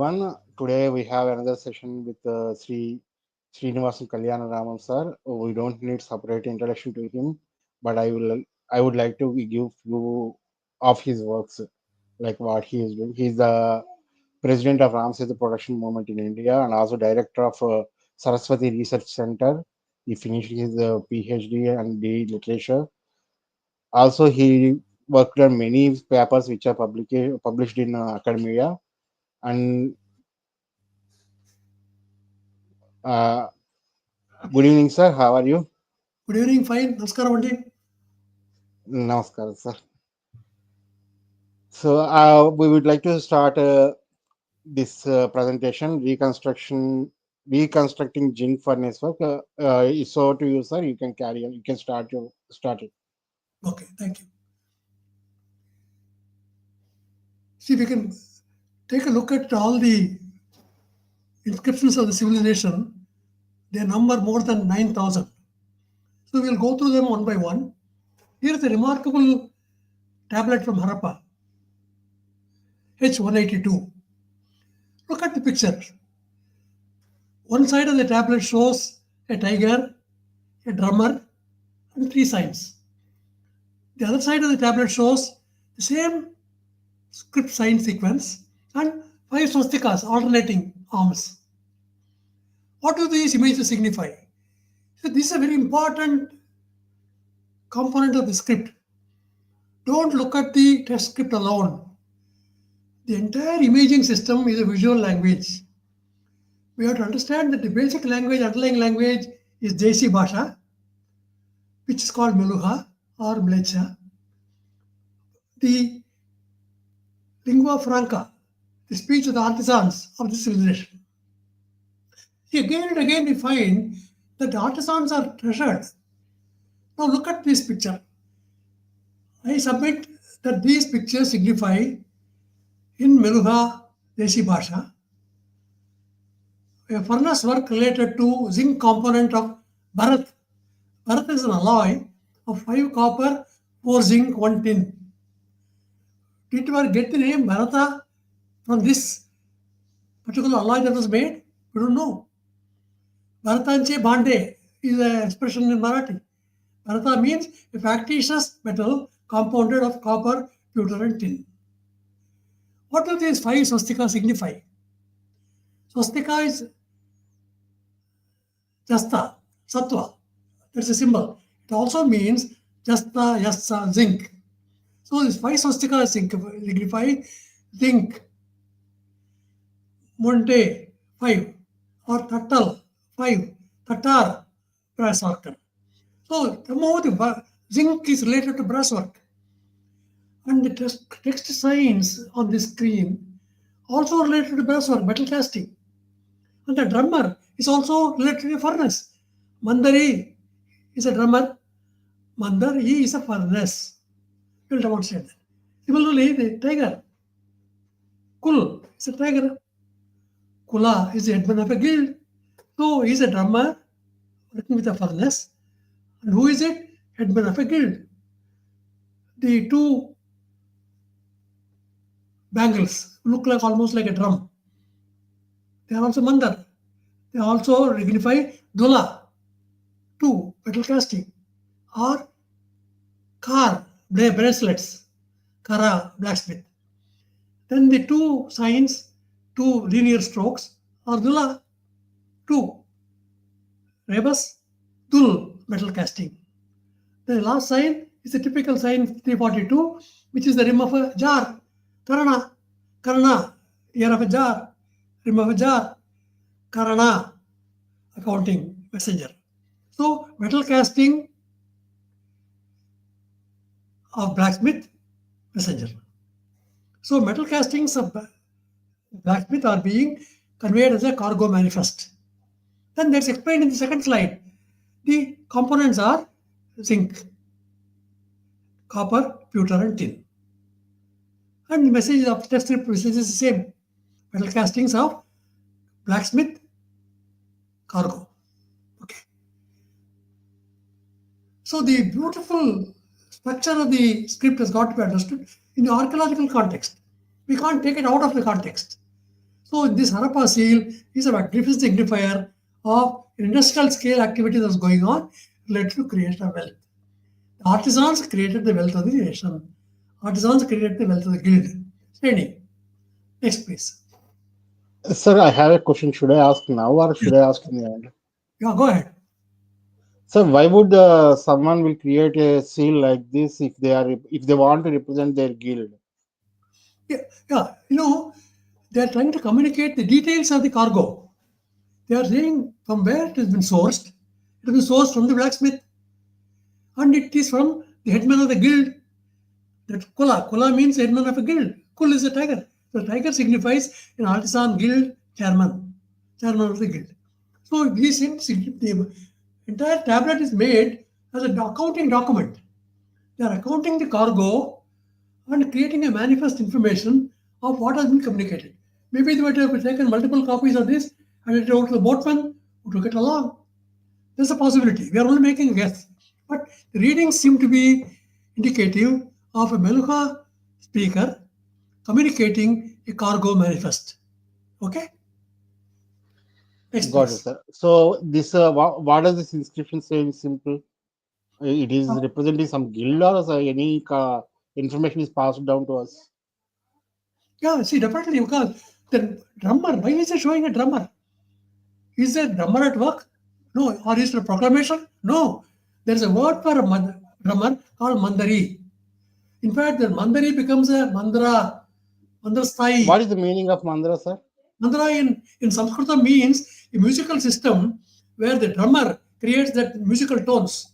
everyone. Today we have another session with Srinivasan Kalyanaraman sir. We don't need separate introduction to him, but I would like to give few of his works, like what he is doing. He's the president of Ramasetu production movement in India and also director of Saraswati Research Center. He finished his PhD and D literature. Also, he worked on many papers which are published in academia. And uh, good evening, sir. How are you? Good evening, fine. Namaskaram, Andi. Namaskar, sir. So we would like to start this presentation, reconstructing zinc furnace work. So to you, sir, you can carry on. You can start it. Okay, thank you. See, we can take a look at all the inscriptions of the civilization. They number more than 9,000. So we'll go through them one by one. Here is a remarkable tablet from Harappa, H182. Look at the picture. One side of the tablet shows a tiger, a drummer, and 3 signs. The other side of the tablet shows the same script sign sequence and 5 swastikas alternating arms. What do these images signify? So this is a very important component of the script. Don't look at the text script alone. The entire imaging system is a visual language. We have to understand that the basic language, underlying language is Desi Bhasha, which is called Meluha or Mlecha. The lingua franca, the speech of the artisans of the civilization. Again and again we find that the artisans are treasured. Now look at this picture. I submit that these pictures signify in Meluha Desi Bhasha a furnace work related to zinc component of Bharat. Bharat is an alloy of 5 copper, 4 zinc, 1 tin. Did you get the name Bharata from this particular alloy that was made? We don't know. Bharatanche Bhande is an expression in Marathi. Bharata means a factitious metal compounded of copper, pewter, and tin. What do these 5 swastikas signify? Swastika is Jasta, Sattva. That's a symbol. It also means Jasta, Yassa, zinc. So these 5 swastikas signify zinc, Monte, 5, or Tattal, 5, Tatar, brass worker. So somehow the zinc is related to brass work. And the text signs on the screen also related to brass work, metal casting. And the drummer is also related to a furnace. Mandari is a drummer. Mandar, he is a furnace. We'll demonstrate that. Similarly, the tiger. Kul is a tiger. Kula is the headman of a guild. So he is a drummer working with a furnace. And who is it? Headman of a guild. The 2 bangles look like almost like a drum. They are also mandar. They also signify dula, 2 metal casting, or kar, bracelets, kara, blacksmith. Then the 2 signs, 2 linear strokes, are dula, 2 rebus, dul, metal casting. The last sign is the typical sign 342, which is the rim of a jar, karana, karana, ear of a jar, rim of a jar, karana, accounting messenger. So metal casting of blacksmith, messenger. So metal castings of blacksmith are being conveyed as a cargo manifest. Then that's explained in the second slide. The components are zinc, copper, pewter, and tin. And the message of text script message is the same. Metal castings of blacksmith, cargo. Okay. So the beautiful structure of the script has got to be understood in the archaeological context. We can't take it out of the context. So this Harappa seal is a magnificent signifier of industrial scale activity that's going on related to creation of wealth. The artisans created the wealth of the nation. Artisans created the wealth of the guild. Sreni, next please. Sir, I have a question. Should I ask now or Yes. should I ask in the end? Yeah, go ahead. Sir, why would someone will create a seal like this if they want to represent their guild? Yeah, they are trying to communicate the details of the cargo. They are saying from where it has been sourced. It has been sourced from the blacksmith, and it is from the headman of the guild. That Kula. Kula means headman of a guild. Kul is a tiger. So tiger signifies an artisan guild chairman of the guild. So these things, the entire tablet is made as an accounting document. They are accounting the cargo and creating a manifest information of what has been communicated. Maybe they might have taken multiple copies of this and it wrote to the boatman who took it along. There's a possibility. We are only making a guess. But the readings seem to be indicative of a Meluka speaker communicating a cargo manifest. Okay? Next, Got it, please. sir. So this what does this inscription say in simple? It is representing some guild or any information is passed down to us. Yeah, see, definitely, because the drummer, why is it showing a drummer? Is there a drummer at work? No. Or is there a proclamation? No. There is a word for a drummer called mandari. In fact, the mandari becomes a mandra sthai. What is the meaning of mandra, sir? Mandra in Sanskrit means a musical system where the drummer creates that musical tones.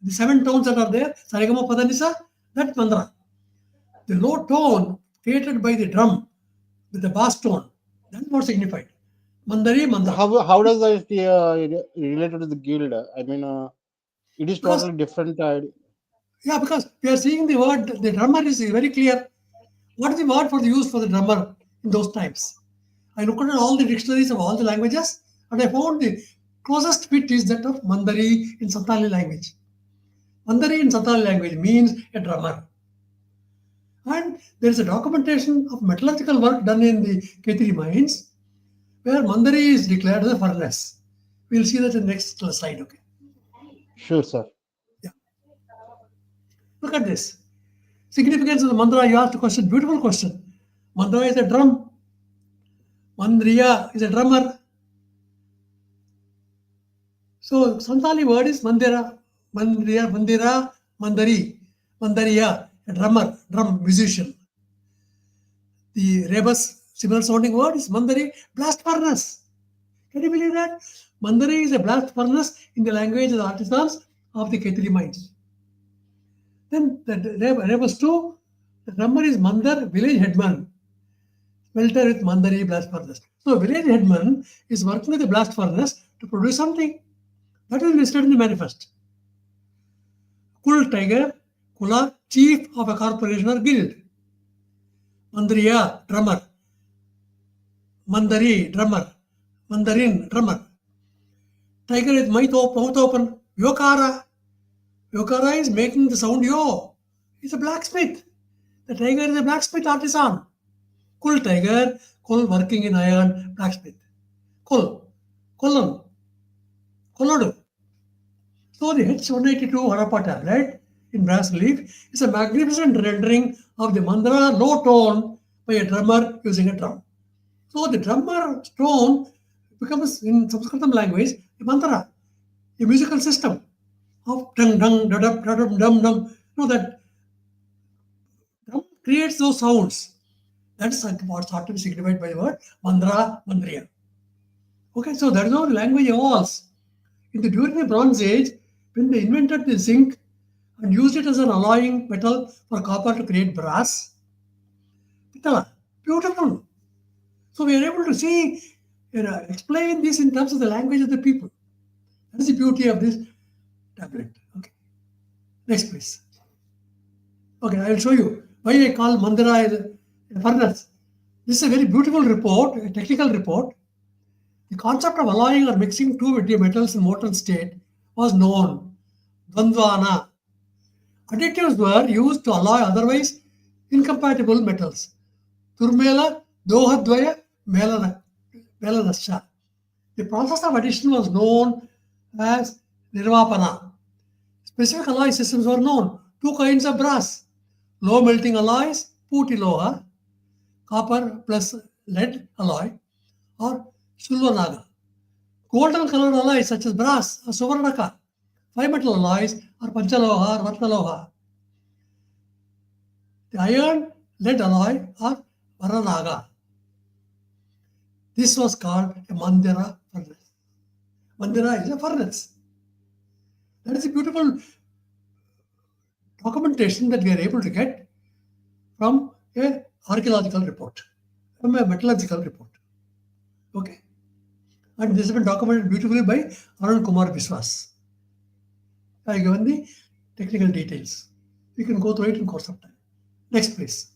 The 7 tones that are there, Sarigama Padanisa, that's mandra. The low tone created by the drum with the bass tone, that's what signified. Mandari, mandra. How does that related to the guild? I mean, it is Because- totally different. Yeah, because we are seeing the word, the drummer is very clear. What is the word for the use for the drummer in those times? I looked at all the dictionaries of all the languages and I found the closest fit is that of Mandari in Santali language. Mandari in Santali language means a drummer. And there is a documentation of metallurgical work done in the Ketri mines where Mandari is declared as a furnace. We'll see that in the next slide, okay? Sure, sir. Yeah. Look at this. Significance of the mandra, you asked a question, beautiful question. Mandra is a drum. Mandriya is a drummer. So Santali word is mandira, mandari, mandariya, a drummer, drum musician. The rebus, similar sounding word is mandari, blast furnace. Can you believe that? Mandari is a blast furnace in the language of the artisans of the Ketri mines. Then the rebus 2, the drummer is Mandar, village headman. Smelter with Mandari blast furnace. So village headman is working with the blast furnace to produce something. That is listed in the manifest. Kul tiger, Kula, chief of a corporation or guild. Mandriya, drummer. Mandari, drummer. Mandarin, drummer. Tiger with mouth open. Yokara. Yokara is making the sound yo. He's a blacksmith. The tiger is a blacksmith artisan. Kul tiger, Kul working in iron, blacksmith. Kul, Kulan, Kolodu. So the H182 Harappa tablet in brass leaf is a magnificent rendering of the mandra low tone by a drummer using a drum. So the drummer tone becomes in Sanskrit language a mantra, a musical system of dung dung da da da dum dum dum. That drum creates those sounds. That's what's thought to be signified by the word mandra, mandriya. Okay, so that is how language evolves. During the Bronze Age, when they invented the zinc and used it as an alloying metal for copper to create brass, pitala, beautiful. So we are able to see, explain this in terms of the language of the people. That is the beauty of this tablet. Okay, next please. Okay, I will show you why I call Mandira a furnace. This is a very beautiful report, a technical report. The concept of alloying or mixing two metals in molten state was known. Dvandvana. Additives were used to alloy otherwise incompatible metals. Turmela, Dohadvaya, melanascha. The process of addition was known as nirvapana. Specific alloy systems were known. Two kinds of brass. Low melting alloys, putiloha, copper plus lead alloy, or sulvanaga. Golden colored alloys such as brass or suvarnaka. Five metal alloys are panchaloha or ratnaloha. The iron lead alloy or varanaga. This was called a mandira furnace. Mandira is a furnace. That is a beautiful documentation that we are able to get from an archaeological report, from a metallurgical report. Okay. And this has been documented beautifully by Arun Kumar Biswas. I have given the technical details. You can go through it in course of time. Next, please.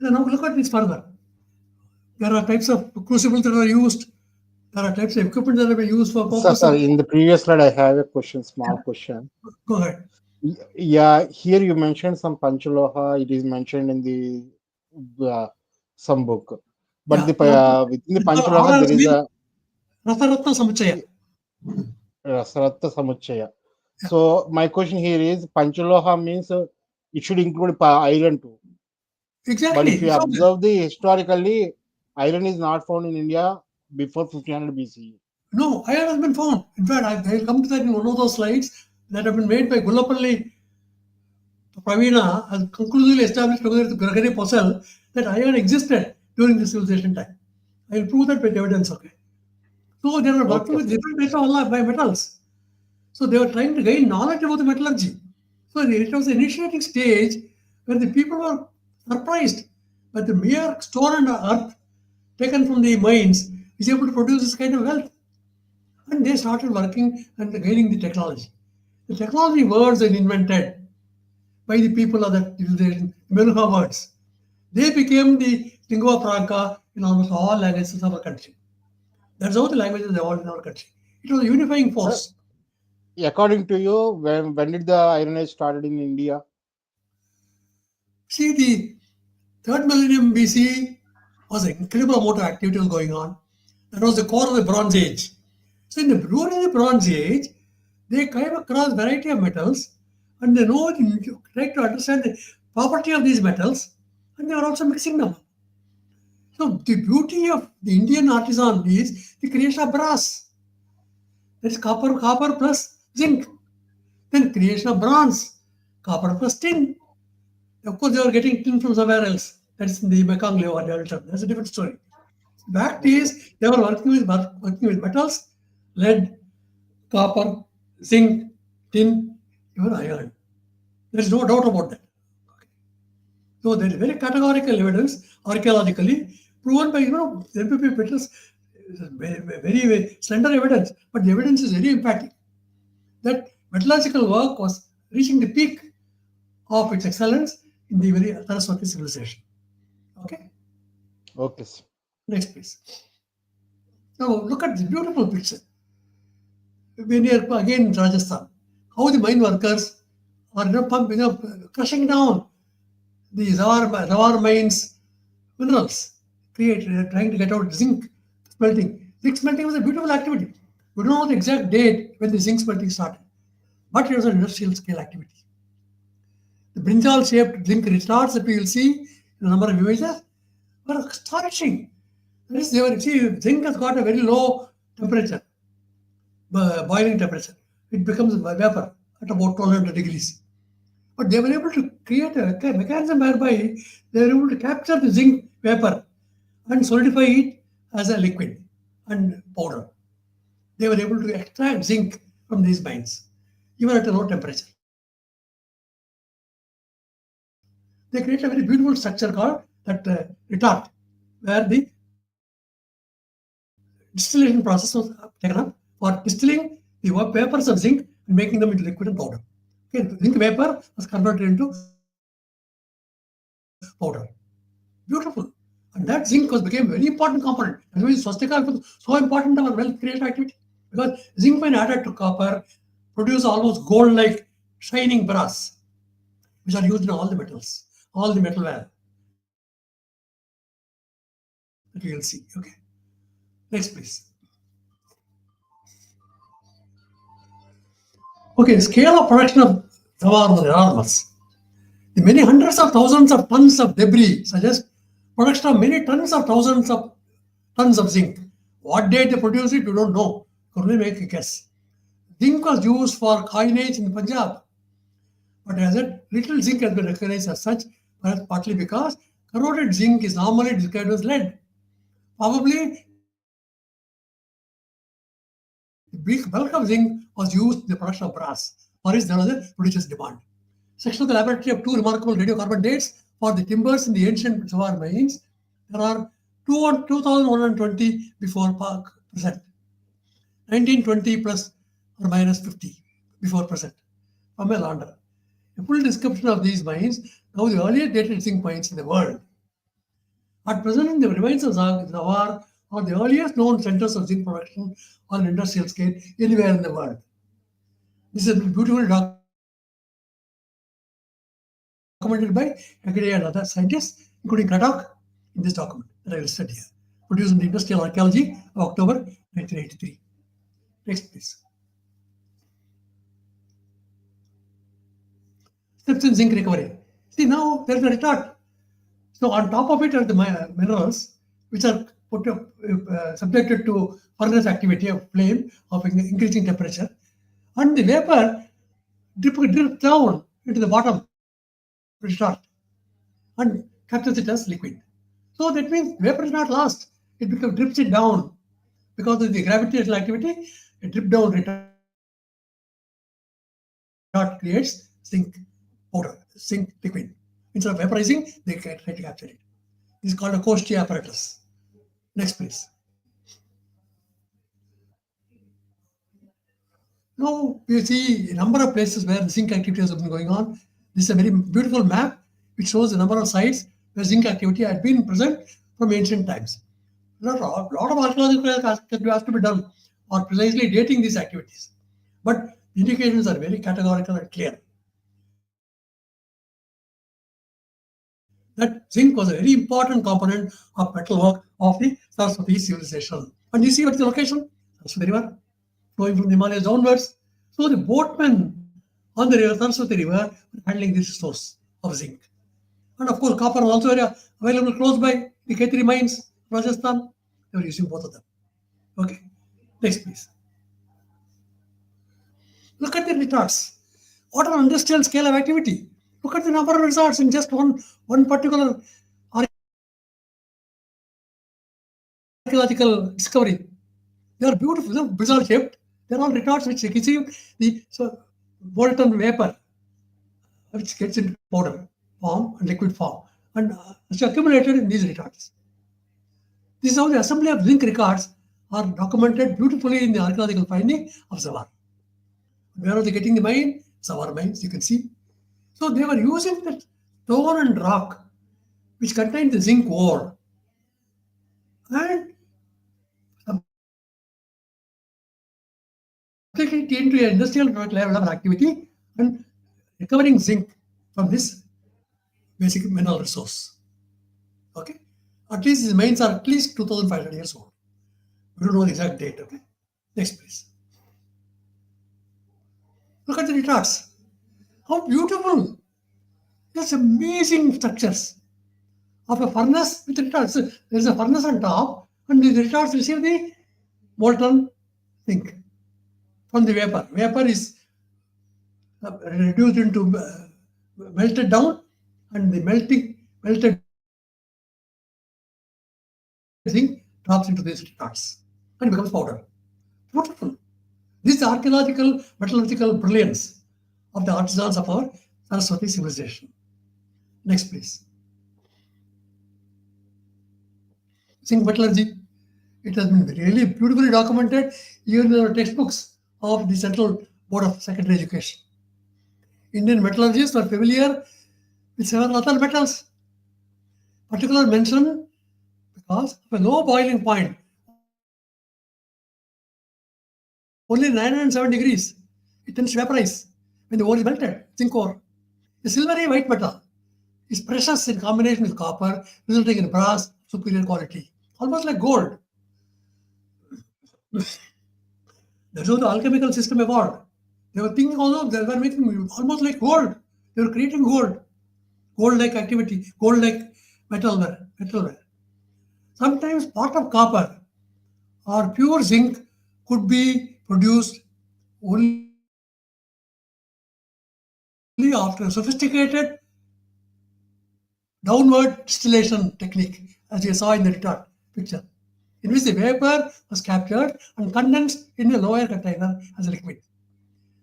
Now look at this further. There are types of crucibles that are used. There are types of equipment that are used for purpose. Sir, in the previous slide, I have a question, small question. Go ahead. Yeah, here you mentioned some Panchaloha. It is mentioned in the some book, but within the Panchaloha there is a Rasaratna Samuchaya. Rasaratna Samuchaya. So my question here is, Panchaloha means it should include iron too. Exactly. But if you observe historically, iron is not found in India before 1500 BCE. No, iron has been found. In fact, I will come to that in one of those slides that have been made by Gullapalli Pravina has conclusively established together with Gregory Possel that iron existed during the civilization time. I will prove that with evidence. Okay. So they were working with different types of metals. So they were trying to gain knowledge about the metallurgy. So it was the initiating stage where the people were surprised by the mere stone and earth taken from the mines is able to produce this kind of wealth. And they started working and gaining the technology. The technology words are invented by the people of that civilization, Meluha words. They became the lingua franca in almost all languages of our country. That's how the languages evolved in our country. It was a unifying force. Sir, according to you, when did the Iron Age started in India? See, the 3rd millennium BC was an incredible amount of activity was going on. That was the core of the Bronze Age. So during the Bronze Age, they came across variety of metals, and they try to understand the property of these metals, and they were also mixing them. So the beauty of the Indian artisan is the creation of brass. That is copper plus zinc. Then creation of bronze, copper plus tin. Of course, they were getting tin from somewhere else. That's in the Mekong River Delta. That's a different story. The fact is, they were working with metals, lead, copper, zinc, tin, even iron. There is no doubt about that. Okay. So there is very categorical evidence, archaeologically proven by MPP metals, very slender evidence, but the evidence is very emphatic that metallurgical work was reaching the peak of its excellence in the very Saraswati civilization. Okay. Okay. Next, please. Now look at this beautiful picture. When you are again in Rajasthan, how the mine workers are crushing down these rawar mines minerals, trying to get out zinc smelting. Zinc smelting was a beautiful activity. We don't know the exact date when the zinc smelting started, but it was an industrial scale activity. The brinjal-shaped zinc restarts that we will see in a number of images were astonishing. That is, zinc has got a very low temperature, boiling temperature. It becomes vapor at about 1200 degrees. But they were able to create a mechanism whereby they were able to capture the zinc vapor and solidify it as a liquid and powder. They were able to extract zinc from these mines, even at a low temperature. They created a very beautiful structure called that retort, where the distillation process was taken up for distilling the vapors of zinc and making them into liquid and powder. Okay, zinc vapor was converted into powder. Beautiful. And that zinc became a very important component. That's why swastika was so important in our wealth creation activity. Because zinc, when added to copper, produce almost gold-like shining brass, which are used in all the metals, all the metalware that you will see. Okay. Next, please. Okay, scale of production of Tawar was enormous. The many hundreds of thousands of tons of debris suggest production of many tons of thousands of tons of zinc. What date they produce it, we don't know. Can only make a guess. Zinc was used for coinage in Punjab. But as a little zinc has been recognized as such, partly because corroded zinc is normally described as lead. Probably the big bulk of zinc was used in the production of brass, for which there was a prodigious demand. Section of the laboratory of two remarkable radiocarbon dates for the timbers in the ancient Sawar mines. There are 2120 before present, 1920 plus or minus 50 before present, from a launder. A full description of these mines, now the earliest dated zinc mines in the world. At present, the remains of Zawar are the earliest known centers of zinc production on an industrial scale anywhere in the world. This is beautifully documented by Hegde and other scientists, including Kratok, in this document that I will study here, produced in the Industrial Archaeology of October 1983. Next, please. Steps in zinc recovery. See, now there is a retort. So on top of it are the minerals which are subjected to furnace activity of flame of increasing temperature, and the vapor drips down into the bottom retort and captures it as liquid. So that means vapor is not lost; it drips it down because of the gravitational activity. A drip down retort creates zinc powder, zinc liquid. Instead of vaporizing, they try to capture it. This is called a Koshti apparatus. Next, please. Now you see a number of places where the zinc activities have been going on. This is a very beautiful map which shows the number of sites where zinc activity had been present from ancient times. There are a lot of archaeological work has to be done on precisely dating these activities. But the indications are very categorical and clear. That zinc was a very important component of metalwork of the Saraswati civilization. And you see what is the location? Saraswati River, flowing from the Himalayas downwards. So the boatmen on the river, Saraswati River, were handling this source of zinc. And of course, copper was also available close by the Khetri mines, Rajasthan. They were using both of them. Okay, next please. Look at the retards. What an industrial scale of activity. Look at the number of results in just one particular archaeological discovery. They are beautiful, bizarre shaped. They are all retards which receive the molten vapor, which gets into powder form and liquid form, and it's accumulated in these retards. This is how the assembly of zinc records are documented beautifully in the archaeological finding of Zawar. Where are they getting the mine? Zawar mines, you can see. So they were using the stone and rock which contained the zinc ore and subjecting it into an industrial level of activity and recovering zinc from this basic mineral resource. Okay, at least these mines are at least 2,500 years old. We don't know the exact date. Okay, next please. Look at the retards. How beautiful! Just amazing structures of a furnace with retards. So there is a furnace on top, and the retards receive the molten zinc from the vapor. Vapor is reduced into melted down, and the melted zinc drops into these retards and becomes powder. Beautiful. This is the archaeological metallurgical brilliance of the artisans of our Saraswati civilization. Next, please. Zinc metallurgy. It has been really beautifully documented even in our textbooks of the Central Board of Secondary Education. Indian metallurgists are familiar with several other metals. Particular mention because of a low boiling point, only 907 degrees, it tends to vaporize when the ore is melted, zinc ore. The silvery white metal is precious in combination with copper, resulting in brass superior quality, almost like gold. That's how the alchemical system evolved. They were thinking also they were making almost like gold. They were creating gold-like activity, gold-like metalware. Sometimes part of copper or pure zinc could be produced only after a sophisticated downward distillation technique, as you saw in the retort picture, in which the vapor was captured and condensed in a lower container as a liquid.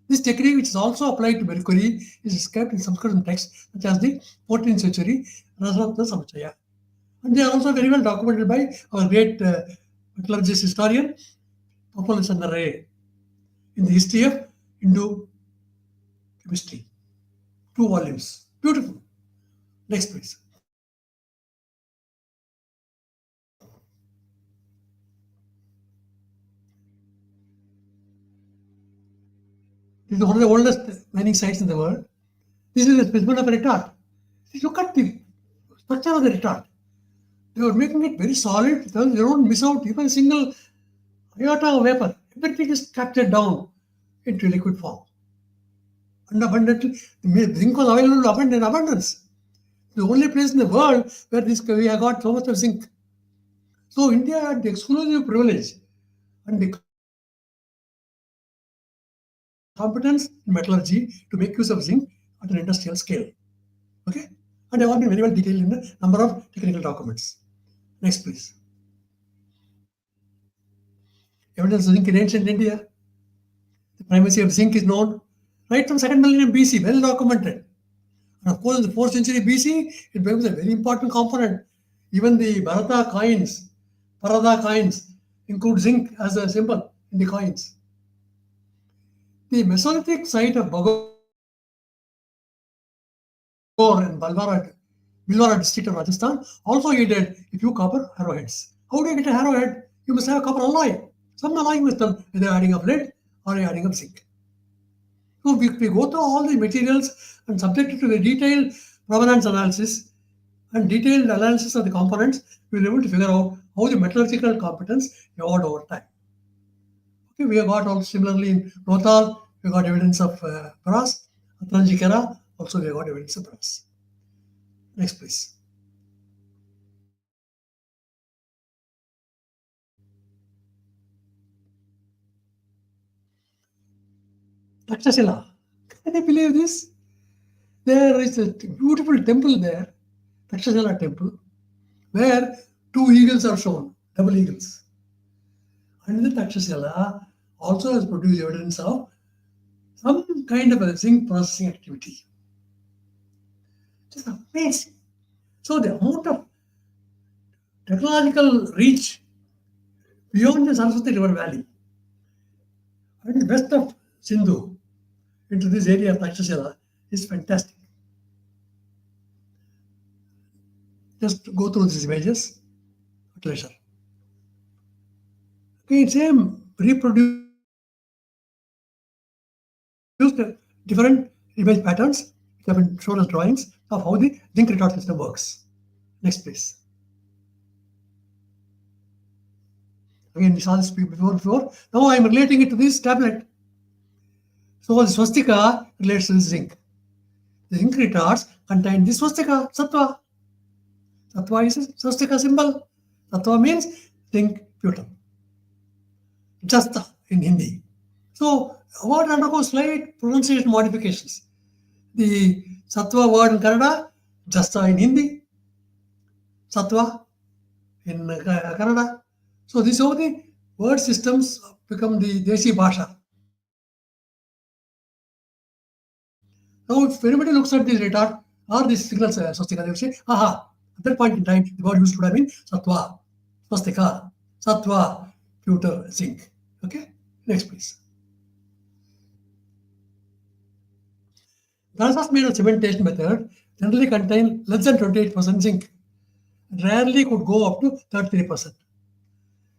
This technique, which is also applied to mercury, is described in Sanskrit texts such as the 14th century Rasatha Samachaya. And they are also very well documented by our great metallurgist historian, Population Ray, in the history of Hindu chemistry. 2 volumes. Beautiful. Next, please. This is one of the oldest mining sites in the world. This is a specimen of a retort. Look at the structure of the retort. They were making it very solid. They don't miss out even a single iota of vapor. Everything is captured down into liquid form. And abundantly, the zinc was available in abundance. The only place in the world where we have got so much of zinc. So India had the exclusive privilege and the competence in metallurgy to make use of zinc at an industrial scale. Okay? And they have all been very well detailed in a number of technical documents. Next, please. Evidence of zinc in ancient India. The primacy of zinc is known right from 2nd millennium BC, well documented. And of course, in the 4th century BC, it becomes a very important component. Even the Bharata coins, Parada coins, include zinc as a symbol in the coins. The Mesolithic site of Bagor in Bhilwara district of Rajasthan also yielded a few copper arrowheads. How do you get a arrowhead? You must have a copper alloy. Some alloying with them, either adding of lead or adding of zinc. So we go through all the materials and subjected to the detailed provenance analysis and detailed analysis of the components, we will be able to figure out how the metallurgical competence evolved over time. Okay, we have got also similarly in Rothal, we got evidence of brass. Atlanjikera, also we have got evidence of brass. Next, please. Takshashila. Can you believe this? There is a beautiful temple there, Takshashila temple, where 2 eagles are shown, double eagles. And the Takshashila also has produced evidence of some kind of a zinc processing activity. Just amazing. So the amount of technological reach beyond the Saraswati River Valley and west of Sindhu into this area of Takshashila is fantastic. Just go through these images at leisure. Okay, same reproduced different image patterns which have been shown as drawings of how the zinc retort system works. Next, please. Again, we saw this before. Now I am relating it to this tablet. So the swastika relates to the zinc. The zinc retorts contain the swastika, sattva. Sattva is a swastika symbol. Sattva means zinc pewter. Jasta in Hindi. So what undergoes slight pronunciation modifications. The sattva word in Kannada, jasta in Hindi, sattva in Kannada. So this is how the word systems become the Desi Bhasha. Now if anybody looks at this retort or this signal swastika, they will say, aha, at that point in time, the word used would have been sattva, swastika, sattva, pewter, zinc. Okay, next please. Glasses made of cementation method generally contain less than 28% zinc. Rarely could go up to 33%.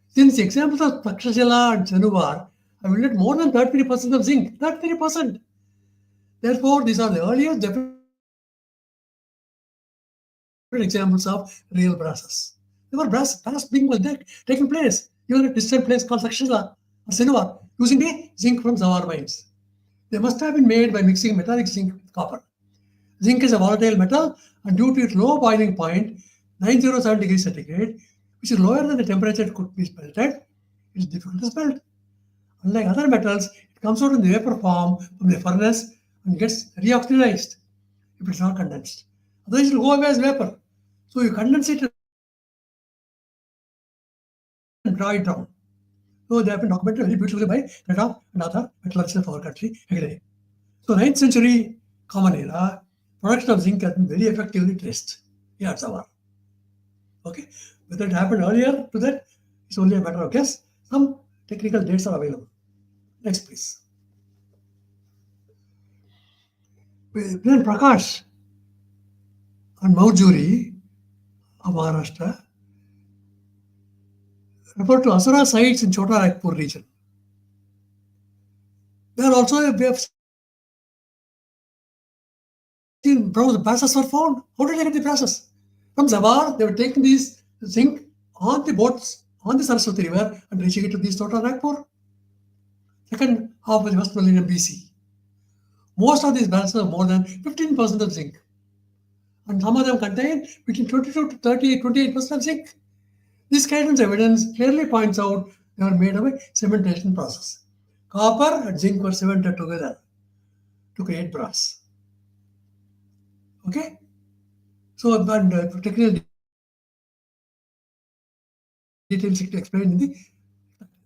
Since the examples of Takshashila and Sanuvar have yielded more than 33% of zinc, 33%. Therefore, these are the earliest examples of real brasses. There were brass being taking place even at a distant place called Sakshila or Sinova using the zinc from Zawar mines. They must have been made by mixing metallic zinc with copper. Zinc is a volatile metal, and due to its low boiling point, 907 degrees centigrade, which is lower than the temperature it could be smelted, it is difficult to smelt. Unlike other metals, it comes out in the vapor form from the furnace and gets reoxidized if it's not condensed. Otherwise, it will go away as vapor. So you condense it and draw it down. So they have been documented very beautifully by Kannada and other metallurgists of our country. So 9th century Common Era, production of zinc has been very effectively traced. Yeah, it's our. Okay, whether it happened earlier to that, it's only a matter of guess. Some technical dates are available. Next, please. Then Prakash and Maujuri of Maharashtra refer to Asura sites in Chota Nagpur region. There also we have seen the brasses were found. How did they get the brasses? From Zawar, they were taking these zinc on the boats on the Saraswati River and reaching it to these Chota Nagpur. Second half of the first millennium BC. Most of these brasses are more than 15% of zinc. And some of them contain between 22 to 28% of zinc. This kind of evidence clearly points out they were made of a cementation process. Copper and zinc were cemented together to create brass. Okay? So, and technical details explained in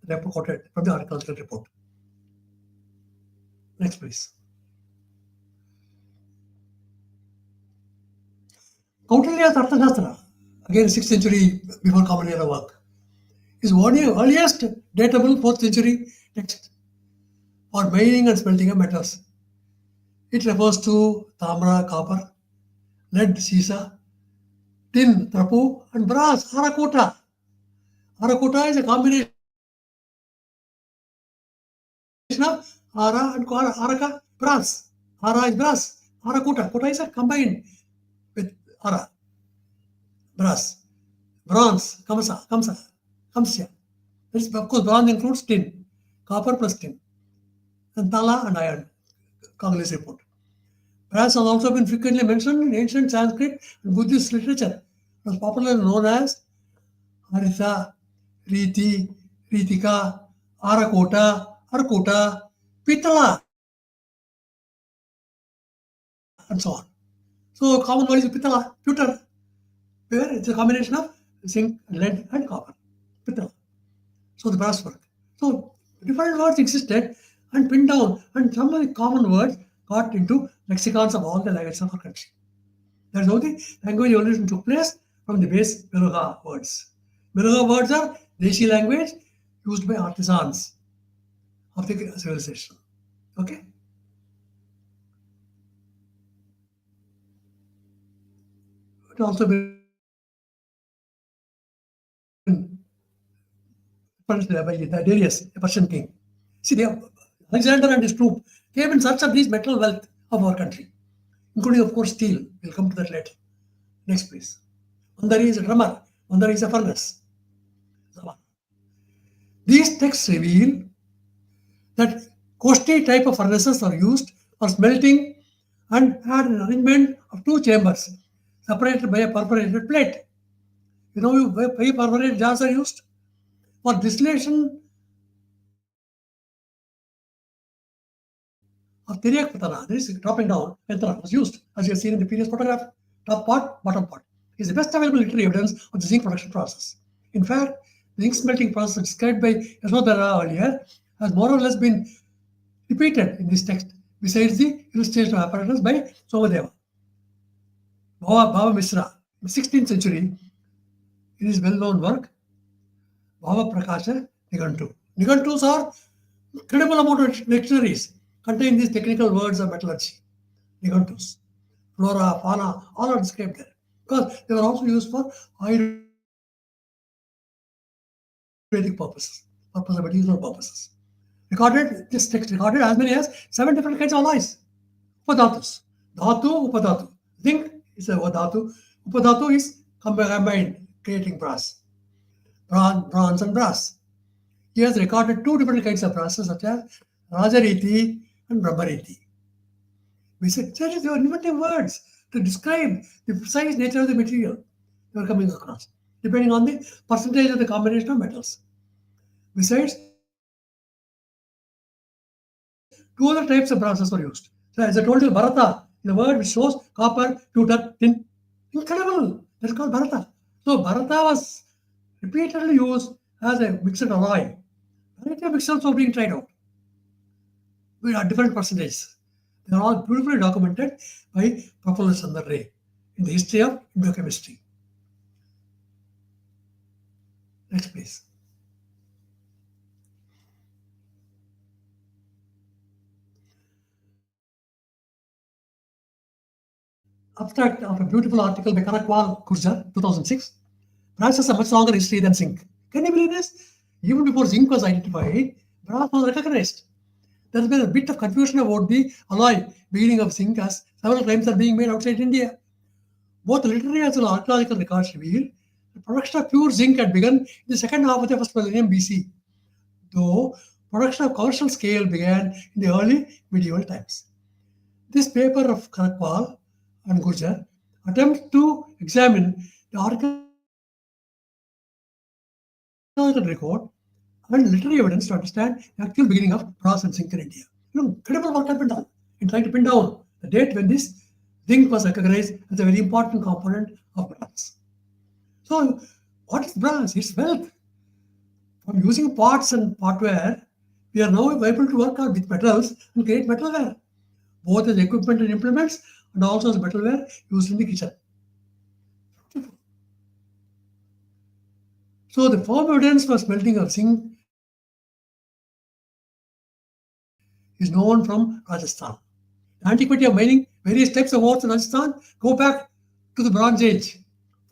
the report quoted from the archaeological report. Next, please. Kautilya's Arthashastra, again 6th century before Common Era work, is one of the earliest datable 4th century text for mining and smelting of metals. It refers to tamra, copper, lead, sisa, tin, trapu, and brass, arakota. Arakota is a combination of ara and araka, brass. Ara is brass, arakota. Kota is a combined with ara, brass, bronze, kamsya. This, of course, bronze includes tin, copper plus tin, and tala and iron, Congolese report. Brass has also been frequently mentioned in ancient Sanskrit and Buddhist literature. It was popularly known as Haritha, Riti, Ritika, Arakota, Arkota, Pitala, and so on. So common word is Pitala, pewter, where it's a combination of zinc, lead, and copper. Pitala. So the brass work. So different words existed and pinned down, and some of the common words got into lexicons of all the languages of our country. That's how the language evolution took place from the base Meroga words. Meroga words are Deshi language used by artisans of the civilization. Okay? It also been by Darius, a Persian king. See, Alexander and his troop came in search of these metal wealth of our country, including, of course, steel. We'll come to that later. Next, please. Mandari is a drummer. Mandari is a furnace. These texts reveal that Koshti type of furnaces are used for smelting and had an arrangement of two chambers separated by a perforated plate. You know why perforated jars are used? For distillation of Teriyak Patana, this is dropping down, Yantra was used, as you have seen in the previous photograph. Top part, bottom part is the best available literary evidence of the zinc production process. In fact, the ink smelting process described by Yasodhara earlier has more or less been repeated in this text, besides the illustration of apparatus by Somadeva. Bhava Misra, in the 16th century, in his well-known work, Bhava Prakasha Nigantu. Nigantus are incredible amount of dictionaries contain these technical words of metallurgy. Nigantus, flora, fauna, all are described there. Because they were also used for Ayurvedic purposes, of medicinal purposes. This text recorded as many as 7 different kinds of alloys. Upadatus. Dhatu, Upadatu. Zinc is a Dhatu. Upadhatu is combined, creating brass, bronze and brass. He has recorded two different kinds of brasses, such as Rajariti and Brahmariti. We said, they were inventing words to describe the precise nature of the material they were coming across, depending on the percentage of the combination of metals. Besides, two other types of brasses were used. So, as I told you, Bharata, the word which shows copper, pewter, tin, incredible. That's called Bharata. So, Bharata was repeatedly used as a mixed alloy. Variety of mixtures were being tried out with different percentages. They are all beautifully documented by Professor Sundar Ray in the history of biochemistry. Next, please. Abstract of a beautiful article by Kanakwal Gurjar, 2006. Brass has a much longer history than zinc. Can you believe this? Even before zinc was identified, brass was recognized. There has been a bit of confusion about the alloy beginning of zinc, as several claims are being made outside India. Both literary as well as archaeological records reveal the production of pure zinc had begun in the second half of the first millennium BC, though production of commercial scale began in the early medieval times. This paper of Kanakwal and Gurjar attempts to examine the archaeological record and literary evidence to understand the actual beginning of brass and zinc in India. Incredible work has been done in trying to pin down the date when this zinc was recognized as a very important component of brass. So, what is brass? It's wealth. From using pots and potware, we are now able to work out with metals and create metalware, both as equipment and implements, and also as metalware used in the kitchen. So, the firm evidence for smelting of zinc is known from Rajasthan. The antiquity of mining various types of ores in Rajasthan go back to the Bronze Age,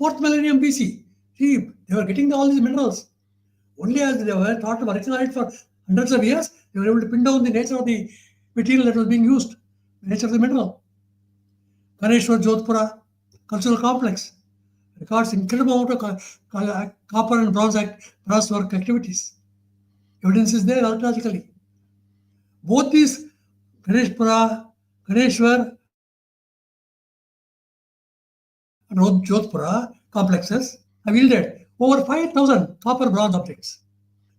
4th millennium BC. See, they were getting all these minerals. Only as they were thought to originate for hundreds of years, they were able to pin down the nature of the material that was being used, the nature of the mineral. Kaneshwar Jodhpura cultural complex records incredible amount of copper and brass work activities. Evidence is there archaeologically. Both these Ganeshpura, Ganeshwar, and Jodhpura complexes have yielded over 5,000 copper bronze objects.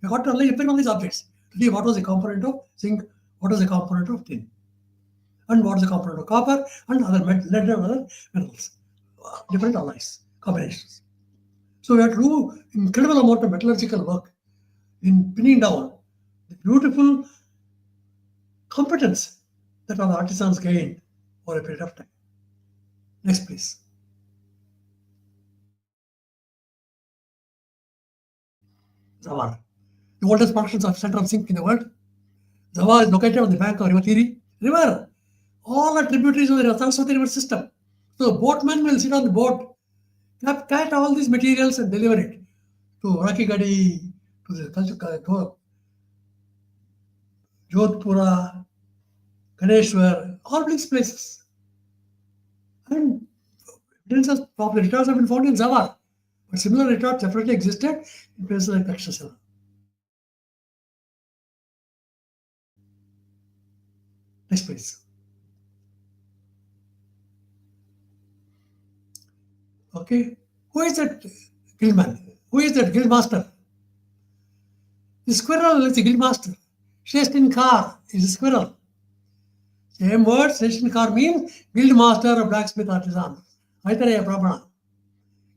We got to only depend on these objects to see what was the component of zinc, what was the component of tin, and what is the component of copper and other lead and other metals, different alloys, combinations. So we have to do incredible amount of metallurgical work in pinning down the beautiful competence that our artisans gained over a period of time. Next, please. Zawar, the oldest production of center of zinc in the world. Zawar is located on the bank of River Tiri River. All are tributaries of the Saraswati River system. So boatmen will sit on the boat, catch all these materials and deliver it to Rakigadi, to the Jodhpura, Ganeshwar, all these places. And evidences of the retards have been found in Zawar. But similar retards definitely existed in places like Taksha. Next, please. Okay. Who is that guildman? Who is that guild master? The squirrel is the guild master. Shestinkar is a squirrel. Same word, Shestinkar means guild master of blacksmith artisan. Aitareya Brahmana.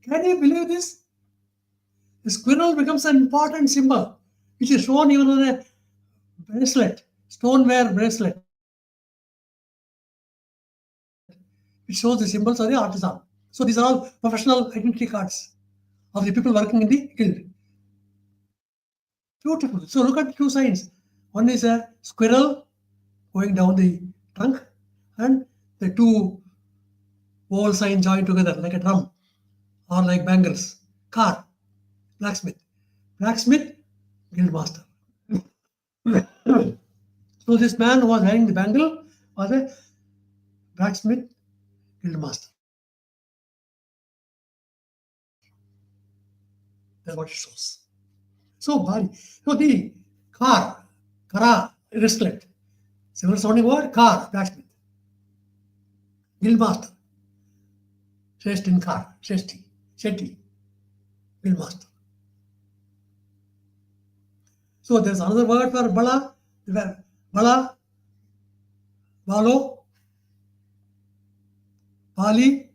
Can you believe this? The squirrel becomes an important symbol, which is shown even on a bracelet, stoneware bracelet. It shows the symbols of the artisan. So these are all professional identity cards of the people working in the guild. Beautiful. So look at the two signs. One is a squirrel going down the trunk, and the two oval signs joined together like a drum or like bangles. Car, blacksmith. Blacksmith, guild master. So this man who was wearing the bangle was a blacksmith guild master. That's what it shows. So bari. So the car, kara, wristlet. Similar sounding word, car, blacksmith. Mill master. Shrestha in car, Shresti, Shetty, mill master. So there's another word for bala, bala, valo, vali,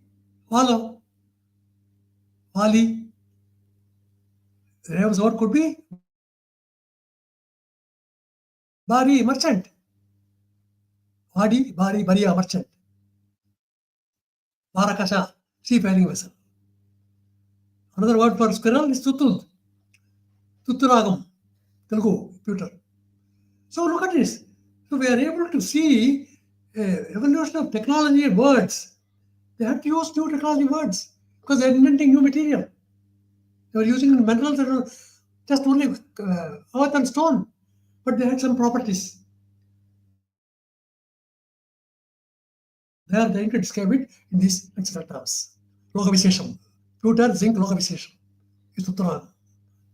valo, vali. The name of the word could be bari, merchant. Vadi, bari, baria, merchant. Varakasha, seafaring vessel. Another word for squirrel is tutul. Tutturagam, Telugu, computer. So look at this. So we are able to see evolution of technology and words. They had to use new technology words because they're inventing new material. They were using minerals that were just only earth and stone, but they had some properties. They are trying to describe it in these lexical terms. Logavishesham. Pewter, zinc, logavishesham. Is Uttara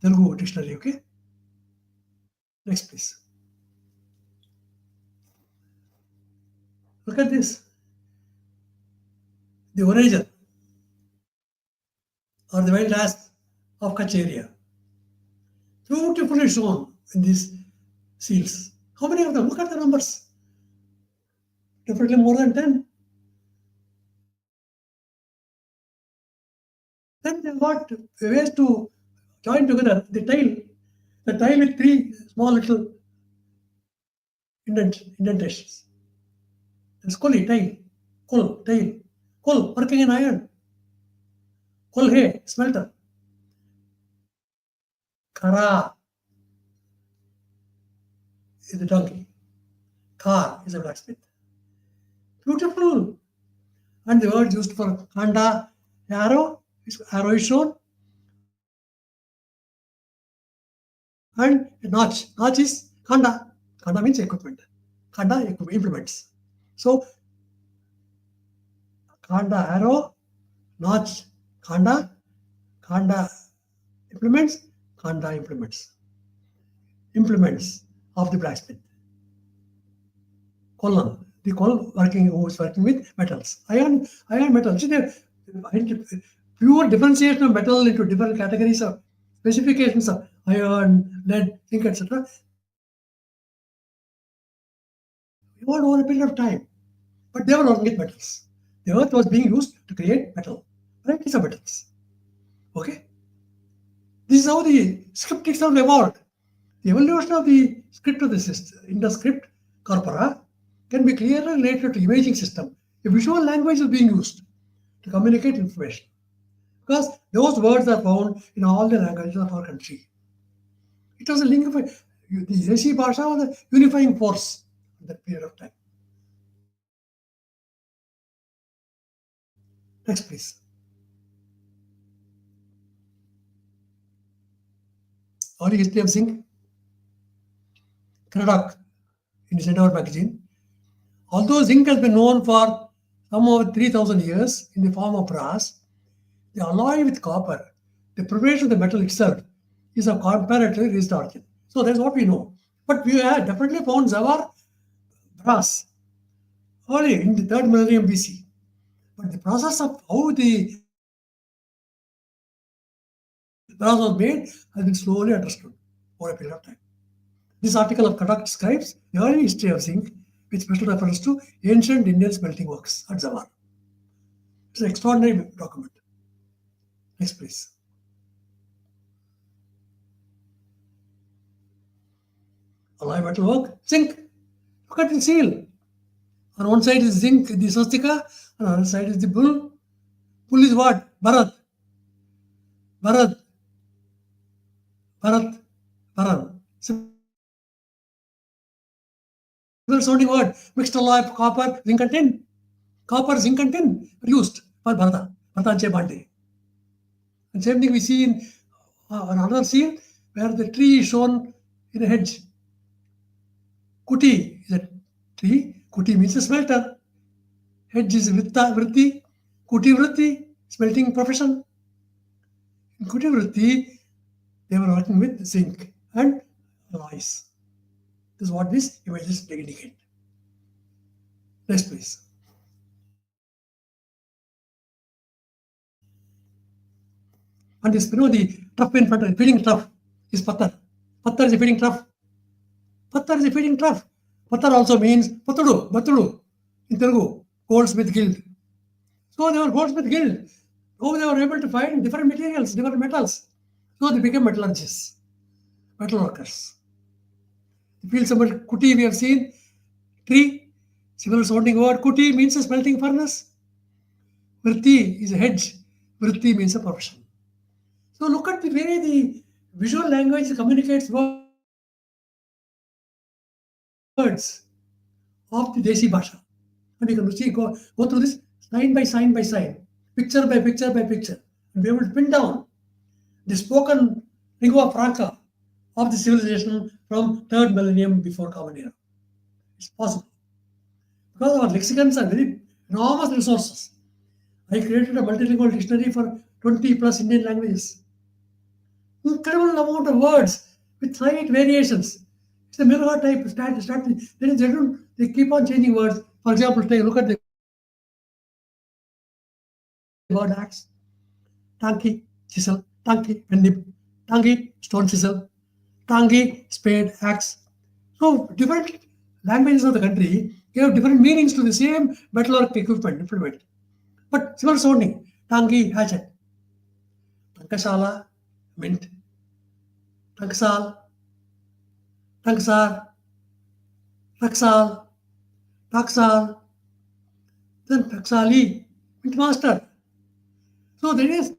Telugu dictionary, okay? Next, please. Look at this. The origin or the wild ass of Kutch area. Beautifully shown in these seals. How many of them? Look at the numbers. Definitely more than 10. Then they got ways to join together the tail with 3 small little indentations. There's koli, tail, kol, tail, kol, working in iron, kol hay, smelter, kara is the donkey, kar is a blacksmith. Beautiful. And the word used for kanda, arrow is shown. And notch is kanda. Kanda means equipment. Kanda, implements. So, kanda, arrow, notch, kanda implements, implements of the blacksmith. Kollam, the kol who is working with metals. Iron metal. See, pure differentiation of metal into different categories of specifications of iron, lead, zinc, etc. Evolved over a period of time. But they were working with metals. The earth was being used to create metal. Varieties of metals. Okay? This is how the script itself evolved. The evolution of the script of the system, induscript corpora, can be clearly related to imaging system. A visual language is being used to communicate information. Because those words are found in all the languages of our country. It was a link of the Desi Bhasha was a unifying force in that period of time. Next, please. Early history of zinc. Kannada in his Endeavour magazine. Although zinc has been known for some over 3,000 years in the form of brass, the alloy with copper, the preparation of the metal itself, is of comparatively recent origin. So that's what we know. But we have definitely found Zawar brass early in the 3rd millennium BC. But the process of how the brass was made has been slowly understood over a period of time. This article of Kannada describes the early history of zinc with special reference to ancient Indian smelting works at Zawar. It's an extraordinary document. Next, please. Alloy metal work, zinc. Look at the seal. On one side is zinc, the swastika, on the other side is the bull. Bull is what? Bharat. Bharat. Similar sounding word. Mixed alloy of copper, zinc and tin. Copper, zinc and tin are used for Bharata. Bharata Bhante. And same thing we see in another seal where the tree is shown in a hedge. Kuti is a tree. Kuti means a smelter. Hedge is vritti. Kuti vritti, smelting profession. In Kuti vritti, They were working with zinc and rice. This is what these images indicate. Next, please. And this, the trough in front of the feeding trough is pattar. Pattar is a feeding trough. Pattar is a feeding trough. Pattar also means Patudu in Telugu, goldsmith guild. So they were goldsmith guild. So they were able to find different materials, different metals. So they became metallurgists, metal workers. The field symbol kuti we have seen, tree, similar sounding word. Kuti means a smelting furnace. Vritti is a hedge. Vritti means a profession. So look at the way the visual language communicates words of the Desi Bhasha. And you can see, go through this sign by sign by sign, picture by picture by picture, and be able to pin down the spoken lingua franca of the civilization from 3rd millennium before Common Era. It's possible. Because our lexicons are very enormous resources. I created a multilingual dictionary for 20 plus Indian languages. Incredible amount of words with slight variations. It's a mirror type strategy. They keep on changing words. For example, take a look at the word axe, tanki, chisel, tanki, pendip, tangi, stone chisel, tangi, spade, axe. So different languages of the country gave different meanings to the same metalwork equipment implement. But similar sounding, tangi, hatchet, tankashala, mint, taksal, taksar, taksal, taksal, then taksali, mint master. So there is,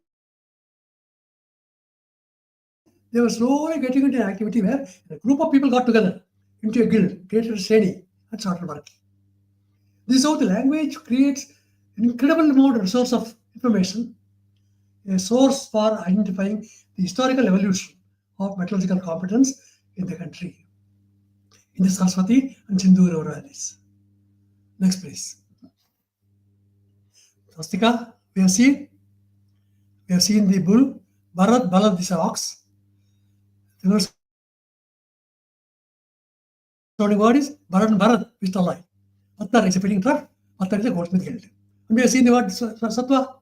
they were slowly getting into an activity where a group of people got together into a guild, created a Sreni, and started working. This is how the language creates an incredible amount of resource of information, a source for identifying the historical evolution of metallurgical competence in the country, in the Saraswati and Sindhu river valleys. Next, please. Swastika, we have seen the bull, Bharat, Balad, this ox. The sounding word is Bharat and Bharat, Mr. Lai. Pattar is a feeding trough, Pattar is a goldsmith guild. And we have seen the word Sattva,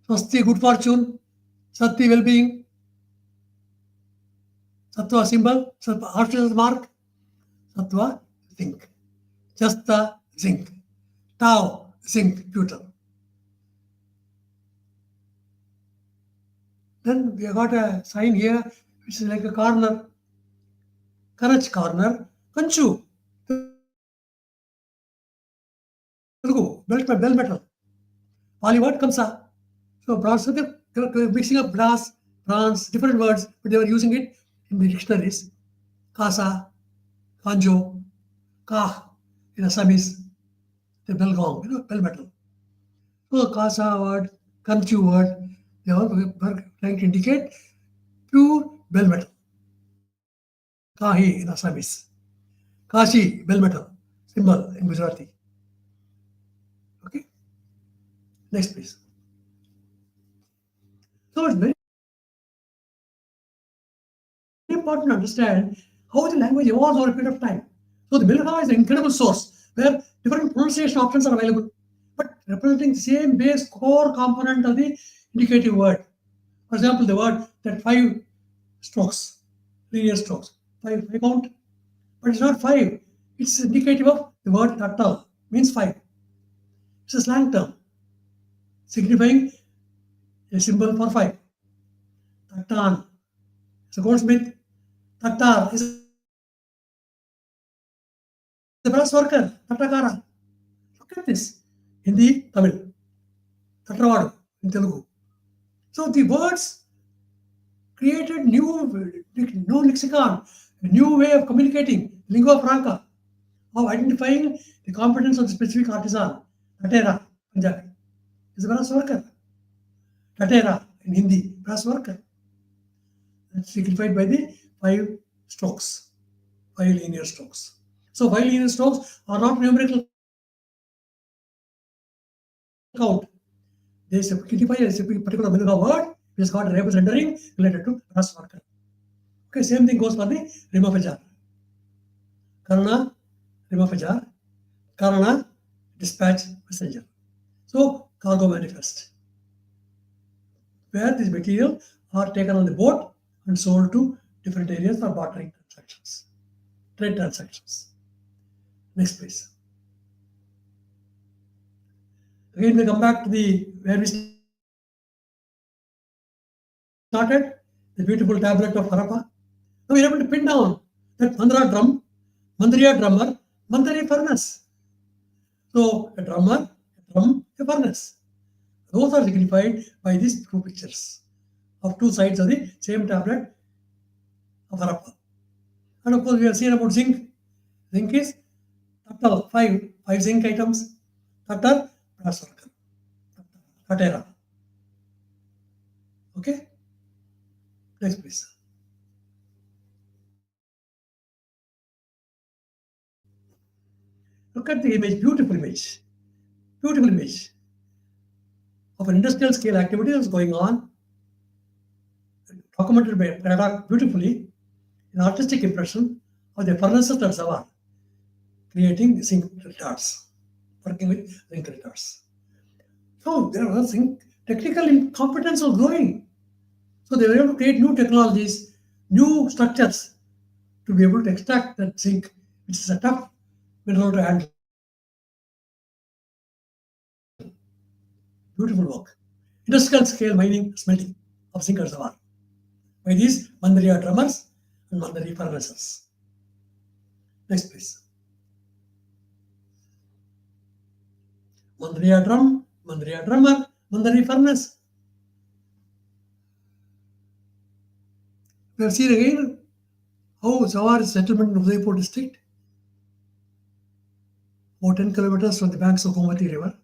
Swasti, good fortune, Sati, well being, Sattva, symbol, artificial mark, Sattva, zinc, Jasta, zinc, Tau, zinc, pewter. Then we have got a sign here, which is like a corner, Karach corner, Kanchu, Telugu, bell metal. Pali word Kamsa. So bronze, so they're mixing up brass, bronze, different words, but they were using it in the dictionaries. Kasa, Kanjo, Kah in Assamese, the bell gong, bell metal. So Kasa word, Kanchu word, they all were trying to indicate pure bell metal. Kahi in Assamese. Kashi, bell metal, symbol in Gujarati. Okay. Next, please. So it's very important to understand how the language evolves over a period of time. So the Milha is an incredible source where different pronunciation options are available, but representing the same base core component of the indicative word. For example, the word that 5 strokes, linear strokes, 5 count, but it's not 5. It's indicative of the word tattal, means 5. It's a slang term signifying a symbol for 5. Tattan, it's a goldsmith. Tattar is a brass worker, Tattakara. Look at this. Hindi, Tamil. Tatravadu in Telugu. So the words created new lexicon, a new way of communicating, lingua franca, of identifying the competence of the specific artisan. Tatera, Punjabi, is a brass worker. Tatera in Hindi, brass worker. That's signified by the 5 strokes, 5 linear strokes. So 5 linear strokes are not numerical count. They signify a particular Milha word It is called rebus rendering related to brass worker. Okay, same thing goes for the rim of a jar. Karna, rim of a jar. Karna, dispatch messenger. So, cargo manifest, where these material are taken on the boat and sold to different areas for bartering transactions, trade transactions. Next, please. Again, we come back to the where we started, the beautiful tablet of Harappa. Now we are able to pin down that Mandara drum, Mandariya drummer, Mandari furnace. So a drummer, a drum, a furnace. Those are signified by these two pictures of two sides of the same tablet of Harappa. And of course, we have seen about zinc. Zinc is total five zinc items. Tatar, brass worker. Katera. Okay? Next, please. Look at the image, beautiful image of an industrial scale activity that's going on, documented by Pradak beautifully, an artistic impression of the furnaces at Zawar, creating zinc retards, working with zinc retards. So there was technical competence was growing. So they were able to create new technologies, new structures to be able to extract that zinc, which is a tough mineral to handle. Beautiful work. Industrial scale mining, smelting of zinc at Zawar by these Mandariya drummers and Mandari furnaces. Next, please. Mandariya drum, Mandariya drummer, Mandari furnace. We have seen again how Zawar is settlement in Udaipur district, about 10 kilometers from the banks of Gomati river.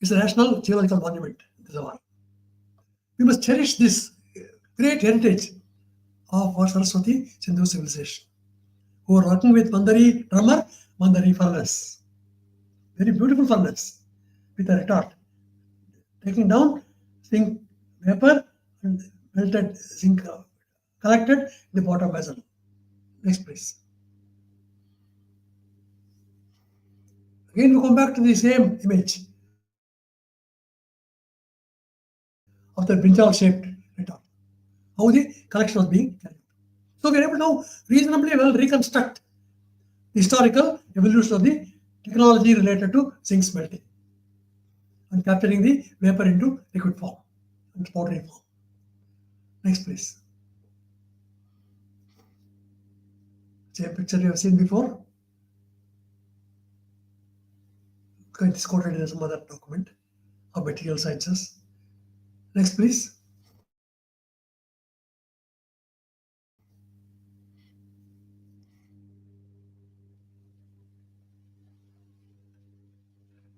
It's a national geological monument, Zawar. We must cherish this great heritage of our Sarasvati-Sindhu civilization, who are working with Mandari drummer, Mandari furnace. Very beautiful furnace with a retort, taking down zinc vapor and melted zinc collected in the bottom vessel. Next, please. Again, we come back to the same image of the brinjal-shaped retort, how the collection was being carried. So we are able to now reasonably well reconstruct the historical evolution of the technology related to zinc smelting and capturing the vapor into liquid form and powdery form. Next, please. Same picture you have seen before. It is quoted in some other document of material sciences. Next, please.